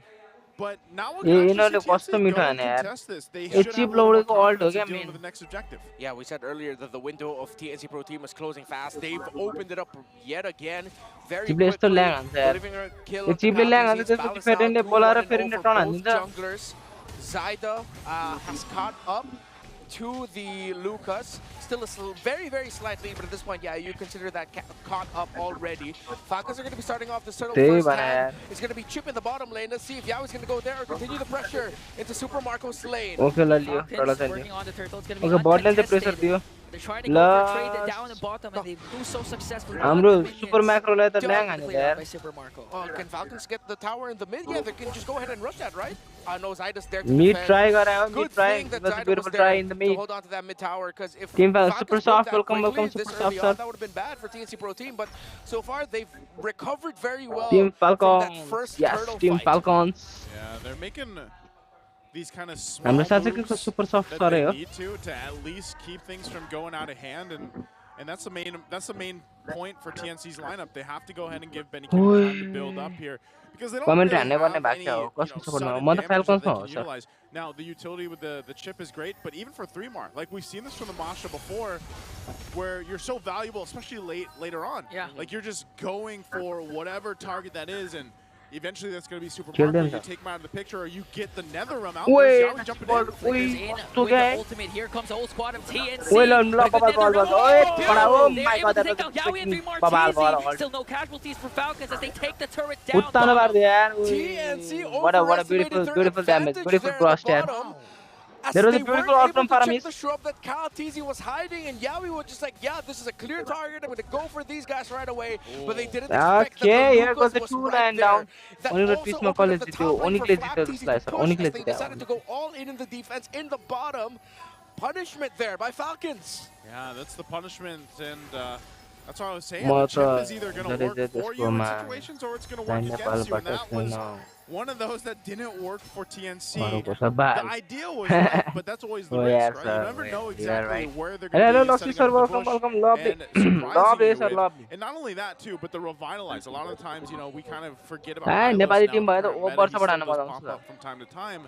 Speaker 5: But now we're going to contest this. They should have a lot to deal with the next objective.
Speaker 6: Yeah, we said earlier that the window of TNC Pro Team was closing fast. They've opened it up yet again. Very quickly, delivering a kill of junglers. Zyda has caught up to the Lucas. Still very, very slightly, but at this point, yeah, you consider that caught up already. Falcons are going to be starting off the turtle first hand. It's going to be Chip in the bottom lane. Let's see if Yao's going to go there or continue the pressure into Super Marco's lane.
Speaker 4: Okay,
Speaker 1: working on the turtle. It's going to be uncontested. They're trying to go for a trade down and bottom, and they do so successfully.
Speaker 4: Super macro by
Speaker 1: Super Marco.
Speaker 6: Can Falcons get the tower in the mid? Yeah, they can just go ahead and rush that, right? No, Zyda's there to
Speaker 4: mid
Speaker 6: defend.
Speaker 4: Try
Speaker 6: good thing that Zyda was there in the mid. To hold on to that mid tower, because if
Speaker 4: Team
Speaker 6: Falcons
Speaker 4: super soft,
Speaker 6: welcome this early on, that would have been bad for TNC Pro Team, but so far they've recovered very well
Speaker 4: Team Falcons.
Speaker 6: From that first
Speaker 4: Yes,
Speaker 6: turtle
Speaker 4: Team
Speaker 6: fight.
Speaker 4: Falcons.
Speaker 5: Yeah, they're making these kind of small moves
Speaker 4: super soft
Speaker 5: that they need to at least keep things from going out of hand, and that's the main point for TNC's lineup. They have to go ahead and give Benny Kim time to build up here because they don't really have any sudden damage that they can utilize. Now the utility with the chip is great, but even for 3-Mar, like we've seen this from the Masha before, where you're so valuable, especially later on.
Speaker 1: Yeah.
Speaker 5: Like you're just going for whatever target that is, and eventually that's going to be Super Marco. You take him out of the picture, or you get the Nether Realm out there. Yawi jumping in.
Speaker 1: With the ultimate, here comes the whole squad of TNC.
Speaker 4: Oh my god, that was
Speaker 1: freaking Still no casualties for Falcons as they take the turret down.
Speaker 6: TNC
Speaker 4: what a beautiful damage, beautiful cross there. There was a beautiful outcome for me.
Speaker 6: The shrub that Kyle TZ was hiding, and Yawi was just like, yeah, this is a clear target. I'm going to go for these guys right away. But they didn't expect that the
Speaker 4: here goes the 2-line down.
Speaker 6: Only they decided to go all in the defense in the bottom. Punishment there by Falcons.
Speaker 5: Yeah, that's the punishment, and that's what I was saying. The chip is either going to work for you in situations, or it's going to work against you, and that was one of those that didn't work for TNC. The idea was right, but that's always the risk, right? You never know exactly where they're going to be setting up the bush, and not only that too, but the revitalize. A lot of the times, you know, we kind of forget about pop up from time to time.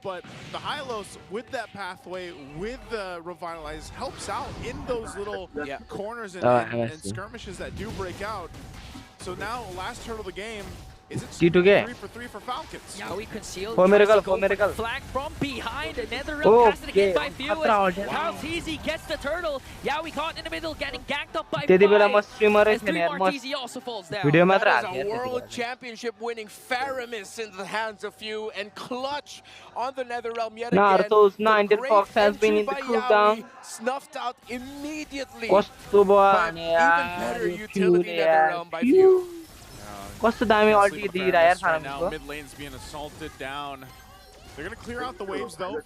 Speaker 5: But the Hylos, with that pathway, with the Revitalize, helps out in those little corners and skirmishes that do break out. So now, last turtle of the game,
Speaker 3: Is it
Speaker 4: T2K.
Speaker 3: 3 for 3 for Falcons?
Speaker 1: Yeah, we concealed.
Speaker 4: For miracle,
Speaker 1: tries to go
Speaker 4: for miracle.
Speaker 1: the flag from behind. NetherRealm has to get by few. Kyle TZ gets the turtle. Yeah, we caught in the middle, getting ganked up by 5. As 3-Mar TZ also falls down.
Speaker 6: That is a world championship winning Faramis in the hands of few, and clutch on the NetherRealm yet again.
Speaker 4: Naruto's 9 Fox has been in the cooldown.
Speaker 6: Snuffed out immediately.
Speaker 4: Kosto
Speaker 6: But even better utility NetherRealm by few.
Speaker 4: Kosto dami ulti dira yaar
Speaker 3: Right now,
Speaker 4: Faramis
Speaker 3: mid lane's being assaulted down. They're going to clear out the waves though.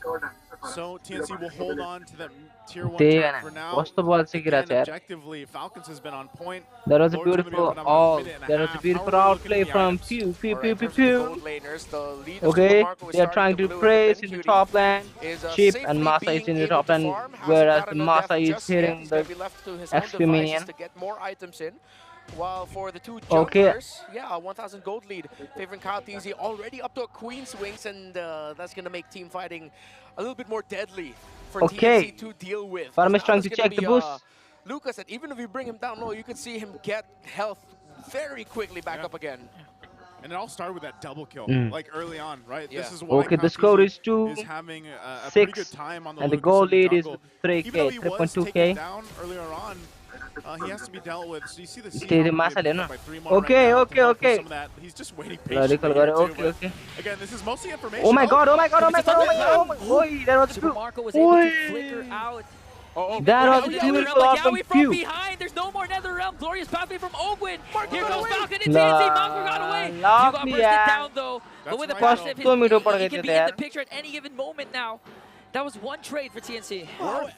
Speaker 3: So TNC will hold on to that tier 1 turret for now.
Speaker 4: Kosto ball se gira
Speaker 3: And objectively, Falcons has been on point.
Speaker 4: There was a
Speaker 3: Lord's gonna be
Speaker 4: beautiful
Speaker 3: up in about a minute and a
Speaker 4: there was a
Speaker 3: half.
Speaker 4: beautiful
Speaker 3: How are we
Speaker 4: outplay
Speaker 3: looking at the
Speaker 4: from
Speaker 3: items?
Speaker 4: Pew. Okay, they are trying to press in the top lane. Chip and Masa is in the top lane, whereas the Masa is hitting the XP minion.
Speaker 6: To get more items in. While for the two
Speaker 4: Okay.
Speaker 6: junglers, yeah, 1,000 gold lead. Favoring Kyle TZ already up to a Queen's Wings, and that's going to make team fighting a little bit more deadly for TNC to deal with.
Speaker 4: Faramis trying to check the boost.
Speaker 6: Lucas said even if you bring him down low, you can see him get health very quickly back up again.
Speaker 3: And it all started with that double kill, like early on, right?
Speaker 6: Yeah.
Speaker 3: This is why
Speaker 4: Okay, the score is 2-6,
Speaker 3: having a pretty good time on the
Speaker 4: and the
Speaker 3: Lucas
Speaker 4: goal
Speaker 3: in the
Speaker 4: lead is
Speaker 3: jungle.
Speaker 4: 3K,
Speaker 3: Even though he was
Speaker 4: 3.2K.
Speaker 3: taken down earlier on, he has to be dealt with. So you see the
Speaker 4: Masa le na.
Speaker 3: by 3-Mar
Speaker 4: Okay,
Speaker 3: right now to
Speaker 4: okay,
Speaker 3: help with
Speaker 4: okay.
Speaker 3: some of that. He's just waiting
Speaker 4: Bloody
Speaker 3: patiently
Speaker 4: call,
Speaker 3: here too,
Speaker 4: okay,
Speaker 3: but
Speaker 4: okay.
Speaker 3: Again, this is mostly information.
Speaker 4: Oh my god, oh my god, oh my god, oh my god, oh my god. Oi, that was a
Speaker 1: Super
Speaker 4: blue.
Speaker 1: Marco was able to flicker out.
Speaker 4: That was a beautiful awesome
Speaker 1: Yawi from
Speaker 4: pew.
Speaker 1: behind. There's no more NetherRealm. Glorious pathway from Ogwin. Here goes Falcon and TNC.
Speaker 4: La-
Speaker 1: Malcolm got away. You
Speaker 4: love
Speaker 1: got
Speaker 4: me,
Speaker 1: bursted
Speaker 4: yeah.
Speaker 1: down though. But with the
Speaker 3: right,
Speaker 1: positive,
Speaker 4: though.
Speaker 1: he can
Speaker 4: Pad
Speaker 1: be
Speaker 4: gaya
Speaker 1: in
Speaker 4: yaar.
Speaker 1: the picture at any given moment now. That was one trade for TNC.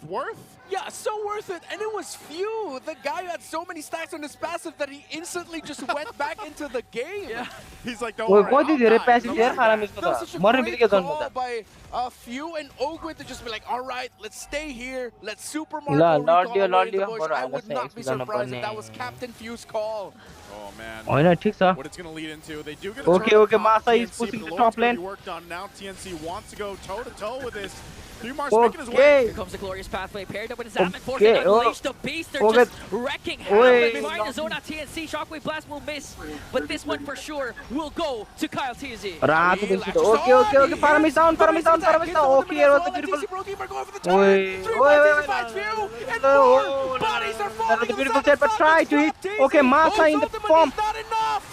Speaker 3: Worth?
Speaker 6: Yeah, so worth it. And it was few. The guy had so many stacks on his passive that he instantly just went back into the game.
Speaker 1: Yeah.
Speaker 3: He's like, don't
Speaker 4: Oi,
Speaker 3: worry,
Speaker 4: kau
Speaker 3: I'll
Speaker 4: धेरै
Speaker 3: die.
Speaker 4: पैसे
Speaker 3: No
Speaker 4: यार
Speaker 3: matter
Speaker 4: Faramis
Speaker 3: that.
Speaker 4: को
Speaker 6: That
Speaker 4: त.
Speaker 6: was such a
Speaker 4: मर्ने
Speaker 6: great
Speaker 4: बित्तिकै
Speaker 6: call
Speaker 4: जानुपर्छ.
Speaker 6: by few and Ogwin to just be like, all right, let's stay here. Let's Super
Speaker 4: La,
Speaker 6: Marco recall
Speaker 4: Lordio,
Speaker 6: away in the
Speaker 4: Lordio.
Speaker 6: bush.
Speaker 4: बरु
Speaker 6: I
Speaker 4: हामीलाई
Speaker 6: would not
Speaker 4: चाहिँ
Speaker 6: be
Speaker 4: एक्सि जानु
Speaker 6: surprised
Speaker 4: पर्ने.
Speaker 6: if that was Captain Few's call.
Speaker 3: Oh man.
Speaker 4: होइन ठिक छ.
Speaker 3: What it's going to lead into. They do get a
Speaker 4: Okay,
Speaker 3: turret
Speaker 4: okay,
Speaker 3: on top
Speaker 4: Masa is
Speaker 3: TNC,
Speaker 4: pushing
Speaker 3: but
Speaker 4: the
Speaker 3: Lord's
Speaker 4: top
Speaker 3: gonna
Speaker 4: lane.
Speaker 3: be worked on now. TNC wants to go toe-to-toe with this. 3-Mar's making his way.
Speaker 4: Okay.
Speaker 1: Here comes the glorious pathway paired up with his Zaman force
Speaker 4: Okay,
Speaker 1: and unleash the beast. They're
Speaker 4: okay.
Speaker 1: just wrecking havoc.
Speaker 4: Oi.
Speaker 1: Find the zone at TNC. Shockwave blast will miss, but this one for sure will go to Kyle TZ.
Speaker 4: रातो दिन सुतो. Okay, okay, okay. Faramis down, Faramis down, Faramis down. Okay, here was the beautiful. Oi, that was a beautiful set, but try to hit. Okay, Masa in the form.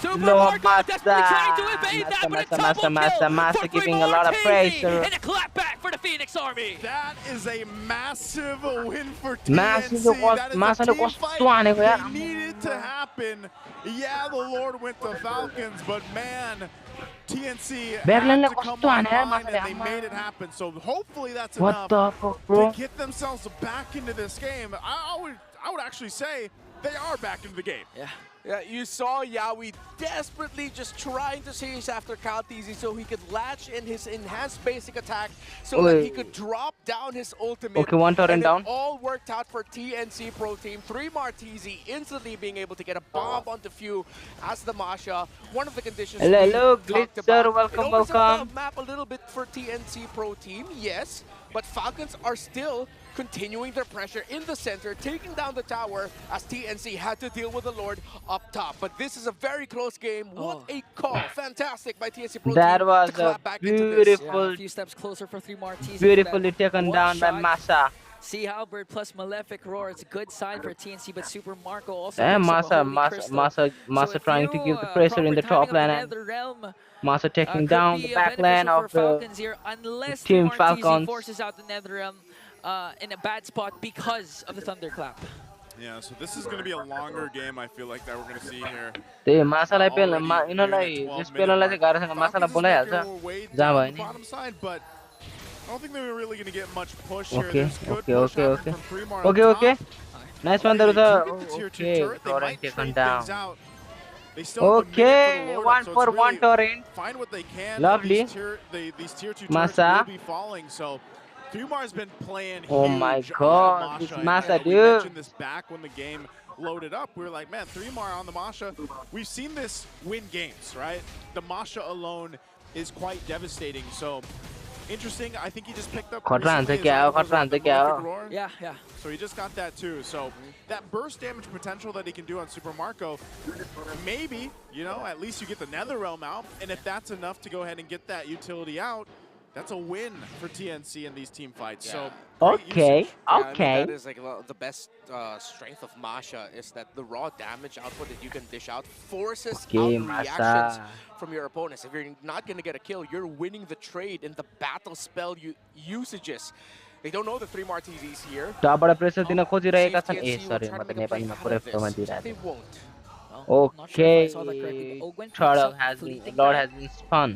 Speaker 1: Super
Speaker 4: No,
Speaker 1: Marco desperately trying to
Speaker 4: Masa.
Speaker 1: evade that, but a
Speaker 4: Masa,
Speaker 1: double
Speaker 4: Masa,
Speaker 1: kill
Speaker 4: Masa
Speaker 1: for
Speaker 4: giving a
Speaker 1: 3-Mar
Speaker 4: lot of
Speaker 1: TZ,
Speaker 4: pressure.
Speaker 1: and a clap back for the Phoenix Army.
Speaker 3: That is a massive win for TNC.
Speaker 4: Massive
Speaker 3: That is
Speaker 4: Masa
Speaker 3: a
Speaker 4: le
Speaker 3: team
Speaker 4: कस्तो
Speaker 3: fight
Speaker 4: हानेको यार.
Speaker 3: that needed to happen. Yeah, the Lord went to Falcons, but man, TNC had
Speaker 4: Backline le
Speaker 3: to come
Speaker 4: कस्तो हाने यार
Speaker 3: online
Speaker 4: Masale
Speaker 3: and they made it happen. So hopefully that's
Speaker 4: What
Speaker 3: enough
Speaker 4: the fuck, bro?
Speaker 3: to get themselves back into this game. I would actually say they are back into the game.
Speaker 6: Yeah, you saw Yawi desperately just trying to chase after Kyle TZ so he could latch in his enhanced basic attack so that he could drop down his ultimate.
Speaker 4: Okay, one turret
Speaker 6: and
Speaker 4: down.
Speaker 6: It all worked out for TNC Pro Team. 3-Mar TZ instantly being able to get a bomb onto Few as the Masha. One of the conditions
Speaker 4: Hello,
Speaker 6: we talked
Speaker 4: Glitzer,
Speaker 6: about.
Speaker 4: welcome,
Speaker 6: It opens up
Speaker 4: welcome.
Speaker 6: the map a little bit for TNC Pro Team, yes, but Falcons are still continuing their pressure in the center, taking down the tower as TNC had to deal with the Lord up top. But this is a very close game. What a call. Fantastic by TNC Pro
Speaker 4: That
Speaker 6: Team
Speaker 4: was
Speaker 6: to clap
Speaker 4: a
Speaker 6: back into this.
Speaker 4: beautiful,
Speaker 1: Yeah, a few steps closer for 3-Mar TZ.
Speaker 4: beautifully taken down by Masa.
Speaker 1: Sea Halberd plus Malefic Roar. It's a good sign for TNC, but Super Marco also.
Speaker 4: Eh,
Speaker 1: picks up a
Speaker 4: Masa,
Speaker 1: Holy Crystal.
Speaker 4: Masa
Speaker 1: So if
Speaker 4: trying to
Speaker 1: you,
Speaker 4: give the pressure in the
Speaker 1: proper
Speaker 4: top
Speaker 1: timing
Speaker 4: lane
Speaker 1: of the
Speaker 4: and
Speaker 1: Netherrealm,
Speaker 4: Masa taking
Speaker 1: could
Speaker 4: down
Speaker 1: be,
Speaker 4: the back
Speaker 1: beneficial
Speaker 4: lane
Speaker 1: for
Speaker 4: of the
Speaker 1: Falcons here, unless
Speaker 4: Team
Speaker 1: 3-Mar TZ
Speaker 4: Falcons.
Speaker 1: forces out the Netherrealm in a bad spot because of the Thunderclap.
Speaker 5: Yeah, so this is going to be a longer game, I feel like, that we're going to see here.
Speaker 4: त्यही मासालाई पेल
Speaker 5: Already
Speaker 4: यिनीहरूलाई
Speaker 5: nearing that
Speaker 4: त्यस
Speaker 5: 12
Speaker 4: पेललाई चाहिँ
Speaker 5: minute
Speaker 4: गाह्रोसँग
Speaker 5: mark.
Speaker 4: मासालाई
Speaker 5: Falcons is
Speaker 4: बोलाइहाल्छ
Speaker 5: making their way
Speaker 4: जहाँ
Speaker 5: down
Speaker 4: भयो
Speaker 5: the
Speaker 4: नि
Speaker 5: bottom side, but I don't think they were really going to get much push here.
Speaker 4: Okay,
Speaker 5: There's good
Speaker 4: okay,
Speaker 5: push
Speaker 4: okay,
Speaker 5: happening
Speaker 4: okay.
Speaker 5: from 3-Mar
Speaker 4: Okay,
Speaker 5: up
Speaker 4: okay.
Speaker 5: top.
Speaker 4: Nice one,
Speaker 5: They
Speaker 4: there
Speaker 5: do
Speaker 4: was
Speaker 5: get the tier 2
Speaker 4: okay,
Speaker 5: turret. They
Speaker 4: Torrent
Speaker 5: might
Speaker 4: taken
Speaker 5: trade
Speaker 4: down.
Speaker 5: things out. They still have a minute
Speaker 4: Okay,
Speaker 5: for the Lord
Speaker 4: one
Speaker 5: up, so
Speaker 4: for
Speaker 5: it's
Speaker 4: one
Speaker 5: really
Speaker 4: Torrent.
Speaker 5: find what they can.
Speaker 4: Lovely.
Speaker 5: These tier 2 turrets
Speaker 4: Masa.
Speaker 5: will be falling, so 3-Mar's been playing
Speaker 4: Oh
Speaker 5: huge
Speaker 4: my
Speaker 5: on
Speaker 4: God,
Speaker 5: Masha,
Speaker 4: this
Speaker 5: and,
Speaker 4: Masa,
Speaker 5: we
Speaker 4: dude.
Speaker 5: mentioned this back when the game loaded up. We were like, man, 3-Mar on the Masha. We've seen this win games, right? The Masha alone is quite devastating, so interesting. I think he just picked up.
Speaker 1: Yeah, yeah.
Speaker 5: So he just got that too. So that burst damage potential that he can do on Super Marco, maybe, you know, at least you get the Nether Realm out. And if that's enough to go ahead and get that utility out, that's a win for TNC in these team fights.
Speaker 3: Yeah.
Speaker 5: So
Speaker 4: Okay,
Speaker 3: I mean,
Speaker 4: okay.
Speaker 3: that is like the best strength of Masha is that the raw damage output that you can dish out forces out reactions from your opponents. If you're not going to get a kill, you're winning the trade in the battle spell usages. They don't know the 3 TZs here.
Speaker 4: pressure दिन खोजिरहेका छन् ए सरी म त नेपालीमा पुरै फ्लोमा दिइरहेको
Speaker 3: They won't.
Speaker 4: Okay.
Speaker 1: Not sure if I saw that correctly, but Ogwen
Speaker 4: Lord
Speaker 1: picks up
Speaker 4: has
Speaker 1: fleeting
Speaker 4: been Lord
Speaker 1: time,
Speaker 4: has been spun.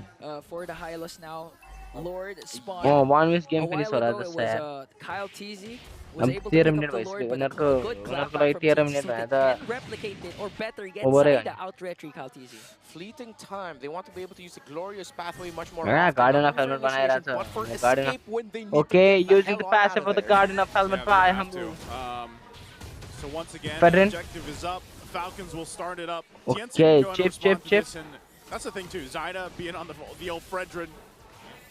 Speaker 1: For the Hylos now. Lord spawned.
Speaker 4: Oh, one miss game
Speaker 1: A
Speaker 4: finish
Speaker 1: while
Speaker 4: हो
Speaker 1: ago,
Speaker 4: रहा
Speaker 1: it
Speaker 4: था
Speaker 1: was Kyle TZ was
Speaker 4: अब
Speaker 1: able to
Speaker 4: 13
Speaker 1: pick
Speaker 4: minute
Speaker 1: up the
Speaker 4: भइसक्यो
Speaker 1: Lord, but a
Speaker 4: उनीहरुको
Speaker 1: good clap
Speaker 4: उनीहरुको लागि
Speaker 1: back
Speaker 4: 13
Speaker 1: from
Speaker 4: minute
Speaker 1: TZ,
Speaker 4: भए
Speaker 1: so
Speaker 4: त
Speaker 1: they can replicate it or better get
Speaker 4: Over
Speaker 1: Zaida out retry Kyle TZ.
Speaker 3: Fleeting time. They want to be able to use the glorious pathway much more
Speaker 4: Yeah,
Speaker 3: often.
Speaker 4: Garden
Speaker 3: Not
Speaker 4: of
Speaker 3: for
Speaker 4: Helmet
Speaker 3: initiation,
Speaker 4: बनाइरहेछ
Speaker 3: but for
Speaker 4: Garden
Speaker 3: escape when they need
Speaker 4: Okay,
Speaker 3: to get the
Speaker 4: using the
Speaker 3: hell out
Speaker 4: passive
Speaker 3: of
Speaker 4: for the
Speaker 3: there.
Speaker 4: Garden of Helmet
Speaker 5: Yeah,
Speaker 4: by
Speaker 5: we have to. So once again, the
Speaker 4: Pedrin.
Speaker 5: objective is up. Falcons will start it up.
Speaker 4: Okay,
Speaker 5: TNC will go and
Speaker 4: chip,
Speaker 5: respond to
Speaker 4: chip.
Speaker 5: this, and that's the thing too. Zaida being on the old Fredrin,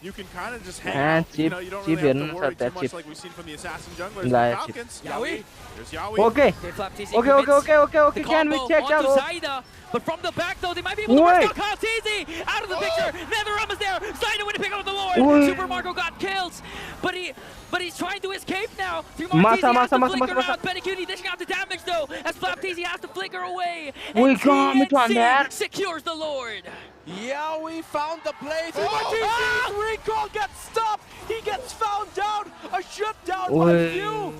Speaker 5: you can kind of just hang
Speaker 4: And
Speaker 5: out. You know, you don't really have to worry too much like we've seen from the Assassin junglers.
Speaker 4: Yeah,
Speaker 5: Falcons,
Speaker 1: chip.
Speaker 5: Yawi. There's Yawi.
Speaker 4: Okay.
Speaker 1: They flap TZ
Speaker 4: Okay,
Speaker 1: commits. The
Speaker 4: can we
Speaker 1: combo
Speaker 4: check
Speaker 1: onto
Speaker 4: out?
Speaker 1: Zaida, but from the back though, they might be able to burst out Kyle TZ out of the picture. NetherRealm is there. Zaida went to pick up the Lord. Super Marco got kills, but he's trying to escape now. 3 more TZ has to flicker out. Benicuti dishing out the damage though, as Flap TZ has to flicker away. And TNC secures the Lord.
Speaker 6: Yeah, we found the play. TZ's recall gets stopped. He gets found down. A shutdown by you.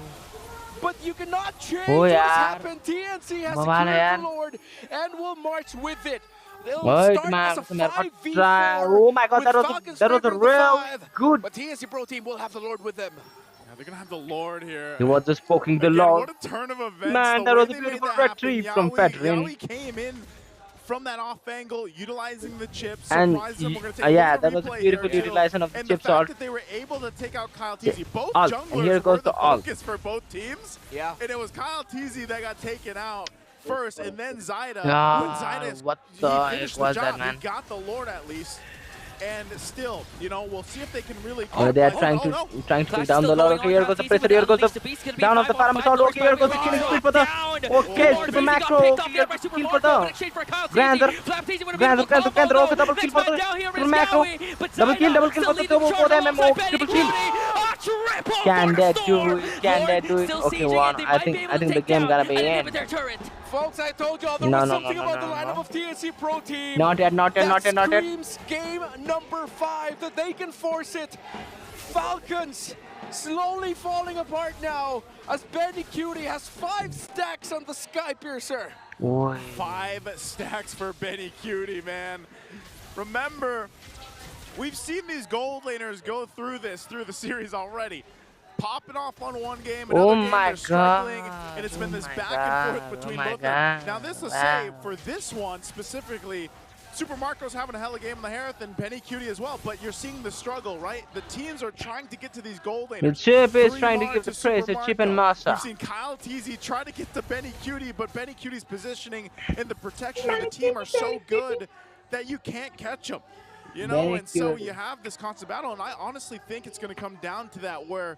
Speaker 6: But you cannot change what's happened. TNC has secured the Lord and will march with it. They'll start as a 5v4.
Speaker 4: Oh my god, that was a real good.
Speaker 3: But TNC Pro Team will have the Lord with them.
Speaker 5: Yeah, they're gonna have the Lord here.
Speaker 4: He was just poking the
Speaker 5: Again,
Speaker 4: Lord.
Speaker 5: What a turn of events.
Speaker 4: Man, that was a beautiful retrieve from Pedrin.
Speaker 5: Yawi came in from that off angle, utilizing the chips,
Speaker 4: and
Speaker 5: surprised them. We're gonna take
Speaker 4: yeah,
Speaker 5: a
Speaker 4: that was a beautiful utilization of the
Speaker 5: and
Speaker 4: chip
Speaker 5: the fact
Speaker 4: salt.
Speaker 5: that they were able to take out Kyle TZ, both
Speaker 4: Alt.
Speaker 5: junglers
Speaker 4: Here goes
Speaker 5: were the
Speaker 4: the alt.
Speaker 5: focus for both teams.
Speaker 3: Yeah.
Speaker 5: And it was Kyle TZ that got taken out first, and then Zaida.
Speaker 4: What the heck was that, man?
Speaker 5: He got the Lord at least. And still, you know, we'll see if they can really.
Speaker 4: They are trying to pull down the Lord. Okay, here goes the pressure. Here goes the down of the farm assault. Okay, here goes the killing spree for the. Okay, super macro. Here goes the kill for the Grander. Grander. Okay, double kill for the super macro. Double kill for the turbo for the MMO. Triple kill. Can they do it? Can they do it? Okay, one. I think the game gonna be in.
Speaker 6: Folks, I told y'all there was something about the lineup of TNC Pro Team.
Speaker 4: Not yet.
Speaker 6: That screams game number 5 that they can force it. Falcons slowly falling apart now as Benicuti has 5 stacks on the Sky Piercer.
Speaker 5: 5 stacks for Benicuti, man. Remember, we've seen these gold laners go through the series already. Popping off on one game, another game they're struggling, and it's been this back and forth between both of them. Now this is say for this one specifically, Super Marco's having a hell of a game on the Harith and Benicuti as well, but you're seeing the struggle, right? The teams are trying to get to these gold laners.
Speaker 4: The Chip is trying to give the praise to Chip and Masa.
Speaker 5: We've seen Kyle TZ try to get to Benicuti, but Benicuti's positioning and the protection of the team are so good that you can't catch him. You know, and so you have this constant battle, and I honestly think it's going to come down to that where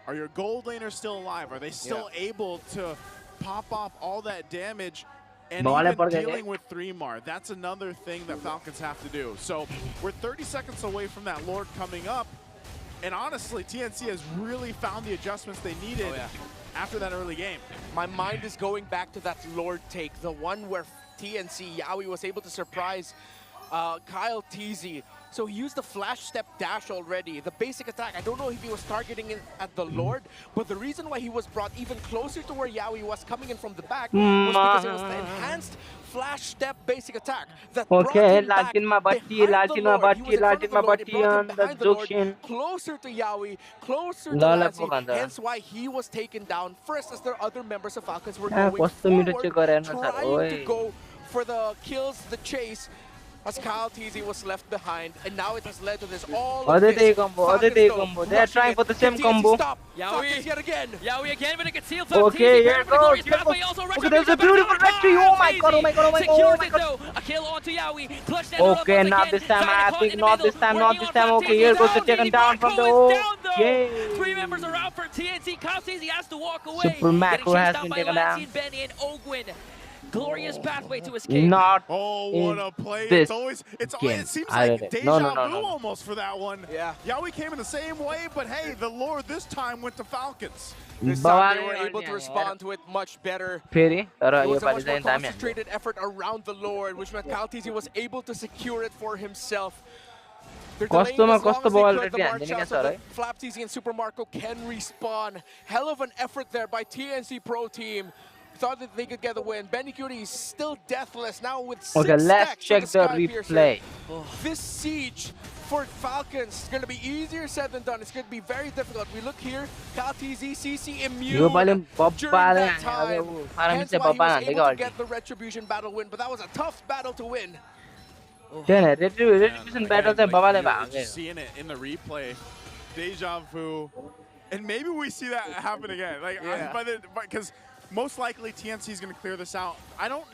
Speaker 5: are your gold laners still alive? Are they still able to pop off all that damage? And even dealing with 3-Mar, that's another thing that Falcons have to do. So we're 30 seconds away from that Lord coming up. And honestly, TNC has really found the adjustments they needed after that early game.
Speaker 3: My mind is going back to that Lord take, the one where TNC, Yawi was able to surprise Kyle TZ. So he used the flash step dash already. The basic attack, I don't know if he was targeting it at the Lord, but the reason why he was brought even closer to where Yawi was coming in from the back was because it was the enhanced flash step basic attack that brought him back behind the Lord. He was in front of the Lord, it brought him behind the Lord, closer to Yawi, closer to Lassie, hence why he was taken down first as their other members of Falcons were going forward, trying to go for the kills, the chase.
Speaker 6: as Kyle TZ was left behind, and now it has led to this all
Speaker 4: Other
Speaker 6: of
Speaker 4: day
Speaker 6: this.
Speaker 4: combo, other day combo. They are trying for the same combo.
Speaker 6: Stop.
Speaker 1: Yaoi
Speaker 6: Yet again.
Speaker 1: Yaoi again with a concealed
Speaker 4: Okay, here goes. Okay, there's a beautiful victory. Oh my god, oh my god, oh my god. Oh my god.
Speaker 1: A kill onto Yaoi.
Speaker 4: Okay, not this time, I think. Not this time, not this time. Okay, here goes the taken down from the yay.
Speaker 1: 3 members are out for TNC. Kyle TZ has to walk away.
Speaker 4: Super Macro has been taken down.
Speaker 1: Benny and Ogwin. Glorious pathway to escape.
Speaker 4: Not
Speaker 5: Oh, what a play.
Speaker 4: this
Speaker 5: It
Speaker 4: game.
Speaker 5: seems
Speaker 4: I
Speaker 5: like
Speaker 4: read it.
Speaker 5: deja
Speaker 4: No.
Speaker 5: vu almost for that one.
Speaker 6: Yeah.
Speaker 5: Yaoi came in the same way, but hey, the Lord this time went to Falcons.
Speaker 6: This time they were able to respond to it much better.
Speaker 4: फेरि तर
Speaker 6: It
Speaker 4: yo
Speaker 6: was a
Speaker 4: Pali
Speaker 6: much more
Speaker 4: चाहिँ दामी हान्छ
Speaker 6: concentrated effort around the Lord, which meant Kyle TZ was able to secure it for himself. They're delaying
Speaker 4: कस्तोमा
Speaker 6: as long
Speaker 4: कस्तो
Speaker 6: as they
Speaker 4: बल
Speaker 6: could. The
Speaker 4: ready
Speaker 6: mark
Speaker 4: हान्दिने
Speaker 6: shots
Speaker 4: क्या
Speaker 6: of
Speaker 4: sir
Speaker 6: the
Speaker 4: है
Speaker 6: Flap TZ and Super Marco can respawn. Hell of an effort there by TNC Pro Team. Thought that they could get the win. Benny Cutie is still deathless now with 6
Speaker 4: Okay, let's
Speaker 6: stacks
Speaker 4: check
Speaker 6: of
Speaker 4: the
Speaker 6: Skypiercer.
Speaker 4: replay.
Speaker 6: This siege for Falcons is going to be easier said than done. It's going to be very difficult. We look here, Kyle TZ, CC immune
Speaker 4: yo Pali
Speaker 6: during
Speaker 4: बब्बाले
Speaker 6: that time.
Speaker 4: फारामी
Speaker 6: Hence
Speaker 4: चाहिँ
Speaker 6: why he
Speaker 4: बब्बा
Speaker 6: was
Speaker 4: हान्दै
Speaker 6: able to
Speaker 4: गयो
Speaker 6: get the Retribution battle win, but that was a tough battle to win.
Speaker 4: त्यही न रेट्रिब्युसन battle चाहिँ बब्बाले
Speaker 5: You're
Speaker 4: भाग्यो
Speaker 5: just seeing it in the replay. Deja vu. And maybe we see that happen again. Like, because most likely TNC is going to clear this out. I don't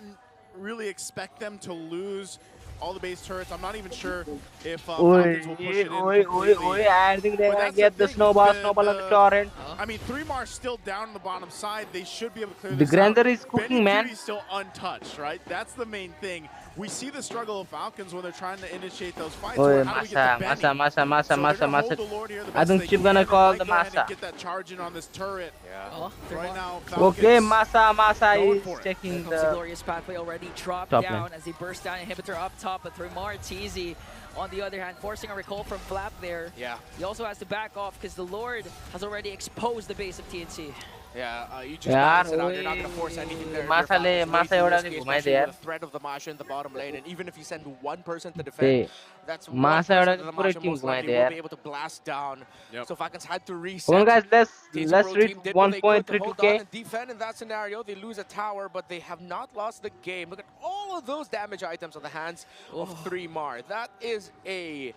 Speaker 5: really expect them to lose all the base turrets. I'm not even sure if Falcons will push it in completely.
Speaker 4: I think they're
Speaker 5: But
Speaker 4: gonna
Speaker 5: that's
Speaker 4: get the
Speaker 5: thing,
Speaker 4: snowball on the torrent.
Speaker 5: I mean, 3Mar still down on the bottom side. They should be able to clear
Speaker 4: The
Speaker 5: this
Speaker 4: Grander
Speaker 5: out.
Speaker 4: is cooking,
Speaker 5: Benny
Speaker 4: man.
Speaker 5: Cutie still untouched, right? That's the main thing. We see the struggle of Falcons when they're trying to initiate those fights.
Speaker 4: Oh,
Speaker 5: How do we get to Benny? So they're gonna hold the Lord here the
Speaker 4: I
Speaker 5: best
Speaker 4: think
Speaker 5: they
Speaker 4: Chip
Speaker 5: can,
Speaker 4: gonna
Speaker 5: and
Speaker 4: call
Speaker 5: might
Speaker 4: the
Speaker 5: go ahead and
Speaker 4: Masa.
Speaker 5: get that charge in on this turret.
Speaker 1: Oh,
Speaker 5: Right now,
Speaker 4: Okay,
Speaker 5: Falcons
Speaker 4: Masa
Speaker 5: going
Speaker 4: is
Speaker 5: for it.
Speaker 4: checking
Speaker 1: Comes the
Speaker 4: the.
Speaker 1: glorious pathway already dropped
Speaker 4: Top
Speaker 1: down
Speaker 4: lane.
Speaker 1: as they burst down inhibitor up top, but through TZ on the other hand, forcing a recall from Flap there.
Speaker 6: Yeah.
Speaker 1: He also has to back off because the Lord has already exposed the base of TNC.
Speaker 6: Yeah, you just
Speaker 4: यार
Speaker 6: balance it out. You're not going to force anything there.
Speaker 4: मासाले मासा एउटा चाहिँ घुमाइदियो यार
Speaker 6: The threat of the Masha in the bottom lane, and even if you send one person to
Speaker 4: त्यही
Speaker 6: defend, that's one
Speaker 4: मासा
Speaker 6: person
Speaker 4: एउटा
Speaker 6: that
Speaker 4: चाहिँ
Speaker 6: the
Speaker 4: पुरै
Speaker 6: Masha
Speaker 4: team
Speaker 6: most likely
Speaker 4: घुमाइदियो
Speaker 6: will
Speaker 4: यार
Speaker 6: be able to blast down.
Speaker 5: Yep.
Speaker 6: So Falcons had to reset.
Speaker 4: Come on guys,
Speaker 6: TNC
Speaker 4: let's
Speaker 6: Pro
Speaker 4: reach
Speaker 6: team did what they could to hold on
Speaker 4: 1.32k.
Speaker 6: and defend in that scenario. They lose a tower, but they have not lost the game. Look at all of those damage items on the hands of 3Mar. That is a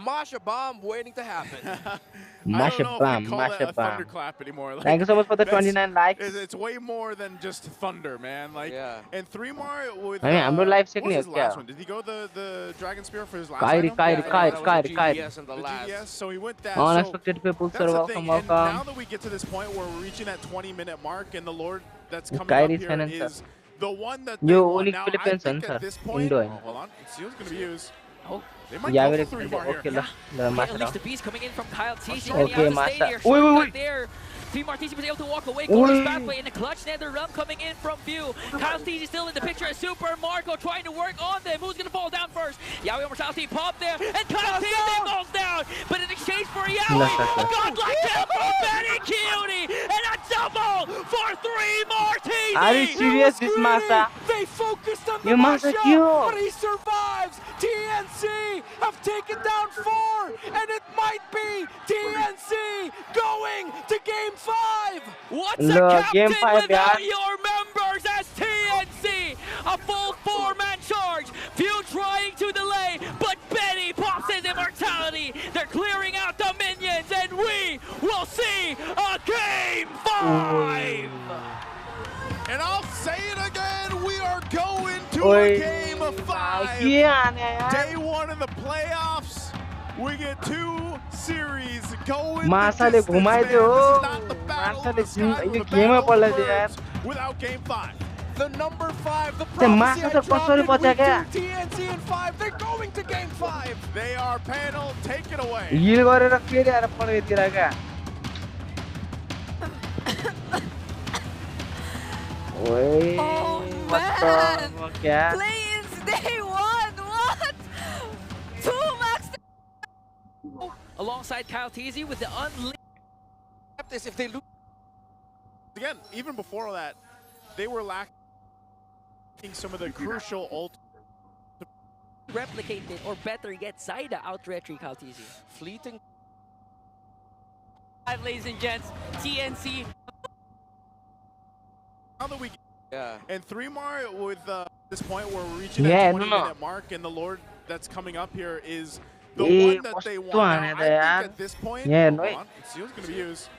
Speaker 6: Masha bomb waiting to happen.
Speaker 5: I don't know if
Speaker 4: bomb,
Speaker 5: we call
Speaker 4: Masha
Speaker 5: that a
Speaker 4: bomb.
Speaker 5: thunderclap anymore. Like,
Speaker 4: Thank you so much for the
Speaker 5: that's-
Speaker 4: 29 likes.
Speaker 5: It's way more than just thunder, man. Like,
Speaker 6: Yeah.
Speaker 5: and 3Mar with.
Speaker 4: I mean, हाम्रो live check
Speaker 5: what was
Speaker 4: नि
Speaker 5: his
Speaker 4: हो क्या?
Speaker 5: last one? Did he go the Dragon Spear for his last
Speaker 4: Kairi,
Speaker 5: item?
Speaker 4: Kairi,
Speaker 6: Yeah,
Speaker 4: Kairi,
Speaker 6: that was
Speaker 4: Kairi,
Speaker 6: the
Speaker 4: Kairi.
Speaker 6: GDS in the
Speaker 5: The
Speaker 6: last.
Speaker 5: GDS, so he went that.
Speaker 4: Unexpected people, sir,
Speaker 5: That's the
Speaker 4: welcome,
Speaker 5: thing. And now
Speaker 4: welcome.
Speaker 5: that we get to this point where we're reaching that 20-minute mark, and the Lord that's coming
Speaker 4: Kairi
Speaker 5: up here
Speaker 4: छैन नि त.
Speaker 5: is the one that
Speaker 4: yo
Speaker 5: they want.
Speaker 4: उनी
Speaker 5: Now,
Speaker 4: Philippines
Speaker 5: I
Speaker 4: छ
Speaker 5: think
Speaker 4: नि
Speaker 5: at
Speaker 4: sir
Speaker 5: this point,
Speaker 4: Indo होइन
Speaker 5: hold on, let's see who's going to be used.
Speaker 1: Oh,
Speaker 5: They might
Speaker 4: या
Speaker 5: go
Speaker 4: मेरे
Speaker 5: for 3Mar
Speaker 4: okay
Speaker 5: here.
Speaker 4: ल ल
Speaker 1: at
Speaker 4: मासा
Speaker 1: least the beast coming in from Kyle TZ.
Speaker 4: Okay,
Speaker 1: He has to stay
Speaker 4: Masa.
Speaker 1: there.
Speaker 4: Wait, wait,
Speaker 1: Shortcut
Speaker 4: wait.
Speaker 1: there. 3Mar TZ was able to walk away. Glorious
Speaker 4: Oi.
Speaker 1: pathway in the clutch. Nether Realm coming in from view. Kyle TZ still in the picture as Super Marco trying to work on them. Who's going to fall down first? Yaoi Immortality pop there. And Kyle TZ falls down. But in exchange for Yaoi, a godlike kill from Benny Cutie. And a double for 3Mar TZ.
Speaker 4: Are you serious, this Masa?
Speaker 6: They focused on the
Speaker 4: You Masa
Speaker 6: Masha,
Speaker 4: क्यों?
Speaker 6: but he survives. TNC have taken down 4, and it might be TNC going to Game 5.
Speaker 1: What's
Speaker 4: Look,
Speaker 1: a captain
Speaker 4: Game 5
Speaker 1: without
Speaker 4: यार.
Speaker 1: your members as TNC? A full 4-man charge. Few trying to delay, but Benny pops his immortality. They're clearing out the minions, and we will see a Game 5.
Speaker 5: And I'll say it again, we are going to
Speaker 4: Oi.
Speaker 5: a game of 5.
Speaker 4: के आने यार
Speaker 5: Day 1 in the playoffs. We get 2 series going the
Speaker 4: मासाले
Speaker 5: distance, man.
Speaker 4: घुमाइदियो
Speaker 5: This is not the battle of the
Speaker 4: मासाले
Speaker 5: sky, but
Speaker 4: yo
Speaker 5: the
Speaker 4: गेममा
Speaker 5: battle of
Speaker 4: पर्ला
Speaker 5: the
Speaker 4: यार
Speaker 5: birds without game 5.
Speaker 6: The number 5, the
Speaker 4: त्यो
Speaker 6: prophecy
Speaker 4: मासा
Speaker 6: I
Speaker 4: त
Speaker 6: dropped
Speaker 4: कसरी
Speaker 6: in
Speaker 4: बच्चा
Speaker 6: week
Speaker 4: क्या
Speaker 6: 2, TNC in 5, they're going to Game 5.
Speaker 5: They are panel, take it away.
Speaker 4: हिल गरेर फेरि आएर पढ्यो यतिर क्या ओए
Speaker 7: Oh,
Speaker 4: what
Speaker 7: man.
Speaker 4: the क्या
Speaker 7: Play-ins day 1, what? 2 max.
Speaker 1: Alongside Kyle TZ with the unleashed.
Speaker 6: This if they lose.
Speaker 5: Again, even before that, they were lacking some of the crucial ult.
Speaker 1: Replicate it, or better yet, Zaida out retry Kyle TZ.
Speaker 6: Fleeting.
Speaker 2: Ladies and gents, TNC.
Speaker 5: Now that we
Speaker 6: Yeah.
Speaker 5: and 3Mar with this point where we're reaching that 20-minute mark, and the Lord that's coming up here is the one that they want. Now, I think at this point, hold on, Seal's going to be used.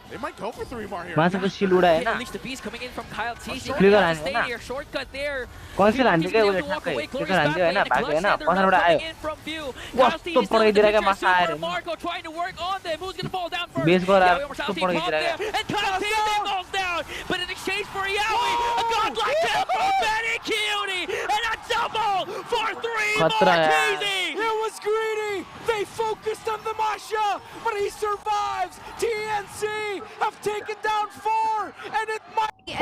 Speaker 5: They might go for 3 more here.
Speaker 1: Unleash the beast coming in from Kyle T. Stay here, shortcut there.
Speaker 4: कौन से लाने के उधर ठक्के किधर लाने है ना भाग गया ना पता नहीं आयो वो तो पड़ गई दिया मसा आ रहे
Speaker 1: Marco trying to work on them. Who's going to fall down first?
Speaker 4: Base को रहा तो पड़ गई दिया
Speaker 1: and Kyle T falls down, but in exchange for Yowie, a godlike tempo, Benny Cutie, and a double for 3 Marquise.
Speaker 6: It was greedy. They focused on the Masha, but he survives. TNC have taken down 4, and it might
Speaker 7: be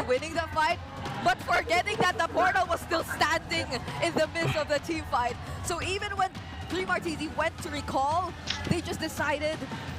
Speaker 7: winning the fight, but forgetting that the portal was still standing in the midst of the team fight. So even when 3 Martisi went to recall, they just decided,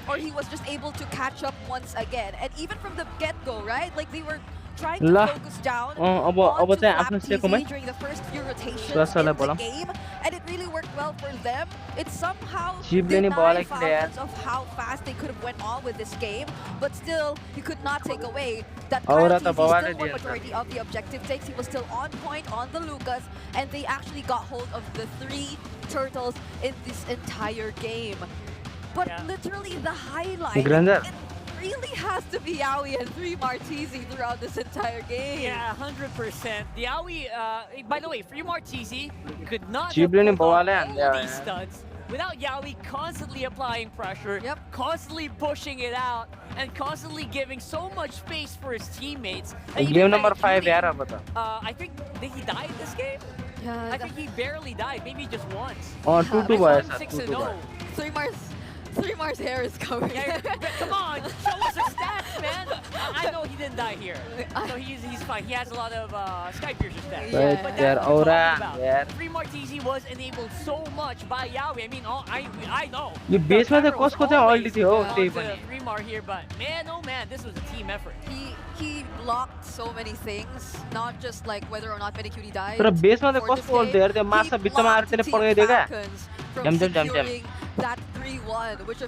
Speaker 7: or he was just able to catch up once again. And even from the get-go, right? Like they were trying to focus down onto Martisi during the first few rotations in the game, and it really worked well for them. It somehow denied Falcons of how fast they could have went on with this game, but still, you could not take away that Kyle still won majority of the objective takes. He was still on point on the Lucas, and they actually got hold of the 3 turtles in this entire game. But literally the highlight, really has to be Yowie and 3 Martisi throughout this entire game.
Speaker 2: Yeah, 100%. The Yowie, by the way, 3 Martisi could not have pulled off all these stunts without Yowie constantly applying pressure, constantly pushing it out, and constantly giving so much space for his teammates.
Speaker 4: Game number 5,
Speaker 2: I think, did he die in this game?
Speaker 7: Yeah,
Speaker 2: I think he barely died, maybe just once.
Speaker 4: Oh, 2-2 boys.
Speaker 2: 6-0.
Speaker 7: 3 Mars hair is coming.
Speaker 2: Yeah, come on, show us his stats, man. I know he didn't die here, so he's fine. He has a lot of Sky Piercer stats.
Speaker 7: Yeah.
Speaker 2: But that's what I'm talking about. 3 Martisi was enabled so much by Yowie. I mean, I know.
Speaker 4: You base में तो कोस को तो already थी हो
Speaker 2: to 3 Mar here, but man, oh man, this was a team effort.
Speaker 7: He blocked so many things, not just like whether or not Benny Cutie died.
Speaker 4: तेरा base में तो कोस को all there थे मासा बित्ता मार तेरे पड़ गए देगा.
Speaker 7: Jam. That 3-1, which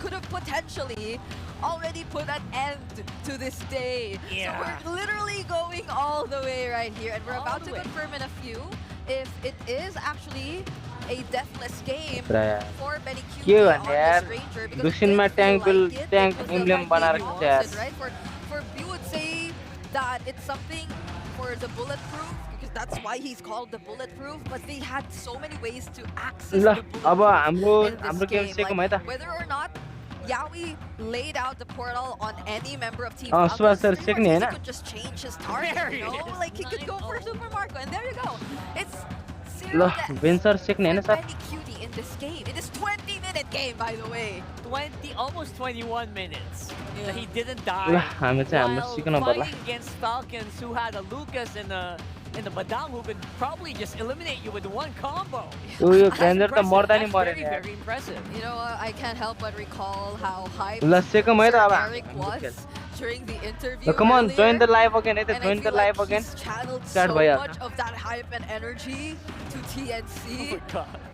Speaker 7: could have potentially already put an end to this day.
Speaker 2: Yeah.
Speaker 7: So we're literally going all the way right here, and we're about to confirm in a few if it is actually a deathless game for Benny Cutie on this Ranger.
Speaker 4: Dushin में tank emblem बना रखा है.
Speaker 7: Right? For you would say that it's something for the bulletproof, because that's why he's called the bulletproof, but they had so many ways to access the bulletproof in this game. Like, whether or not Yowie laid out the portal on any member of Team Falcons, he could just change his target, you know? Like, he could go for Super Marco, and there you go. It's 0 deaths for Benny Cutie in this game. It is 20-minute game, by the way.
Speaker 2: Almost 21 minutes. Yeah. He didn't die while fighting against Falcons, who had a Lucas and a Badang who could probably just eliminate you with 1 combo. That's very impressive.
Speaker 7: You know, I can't help but recall how hyped Eric was during the interview.
Speaker 4: Come on,
Speaker 7: earlier,
Speaker 4: join the live again.
Speaker 7: Join the live again. He's channeled so much of that hype and energy to TNC.
Speaker 2: Oh my God.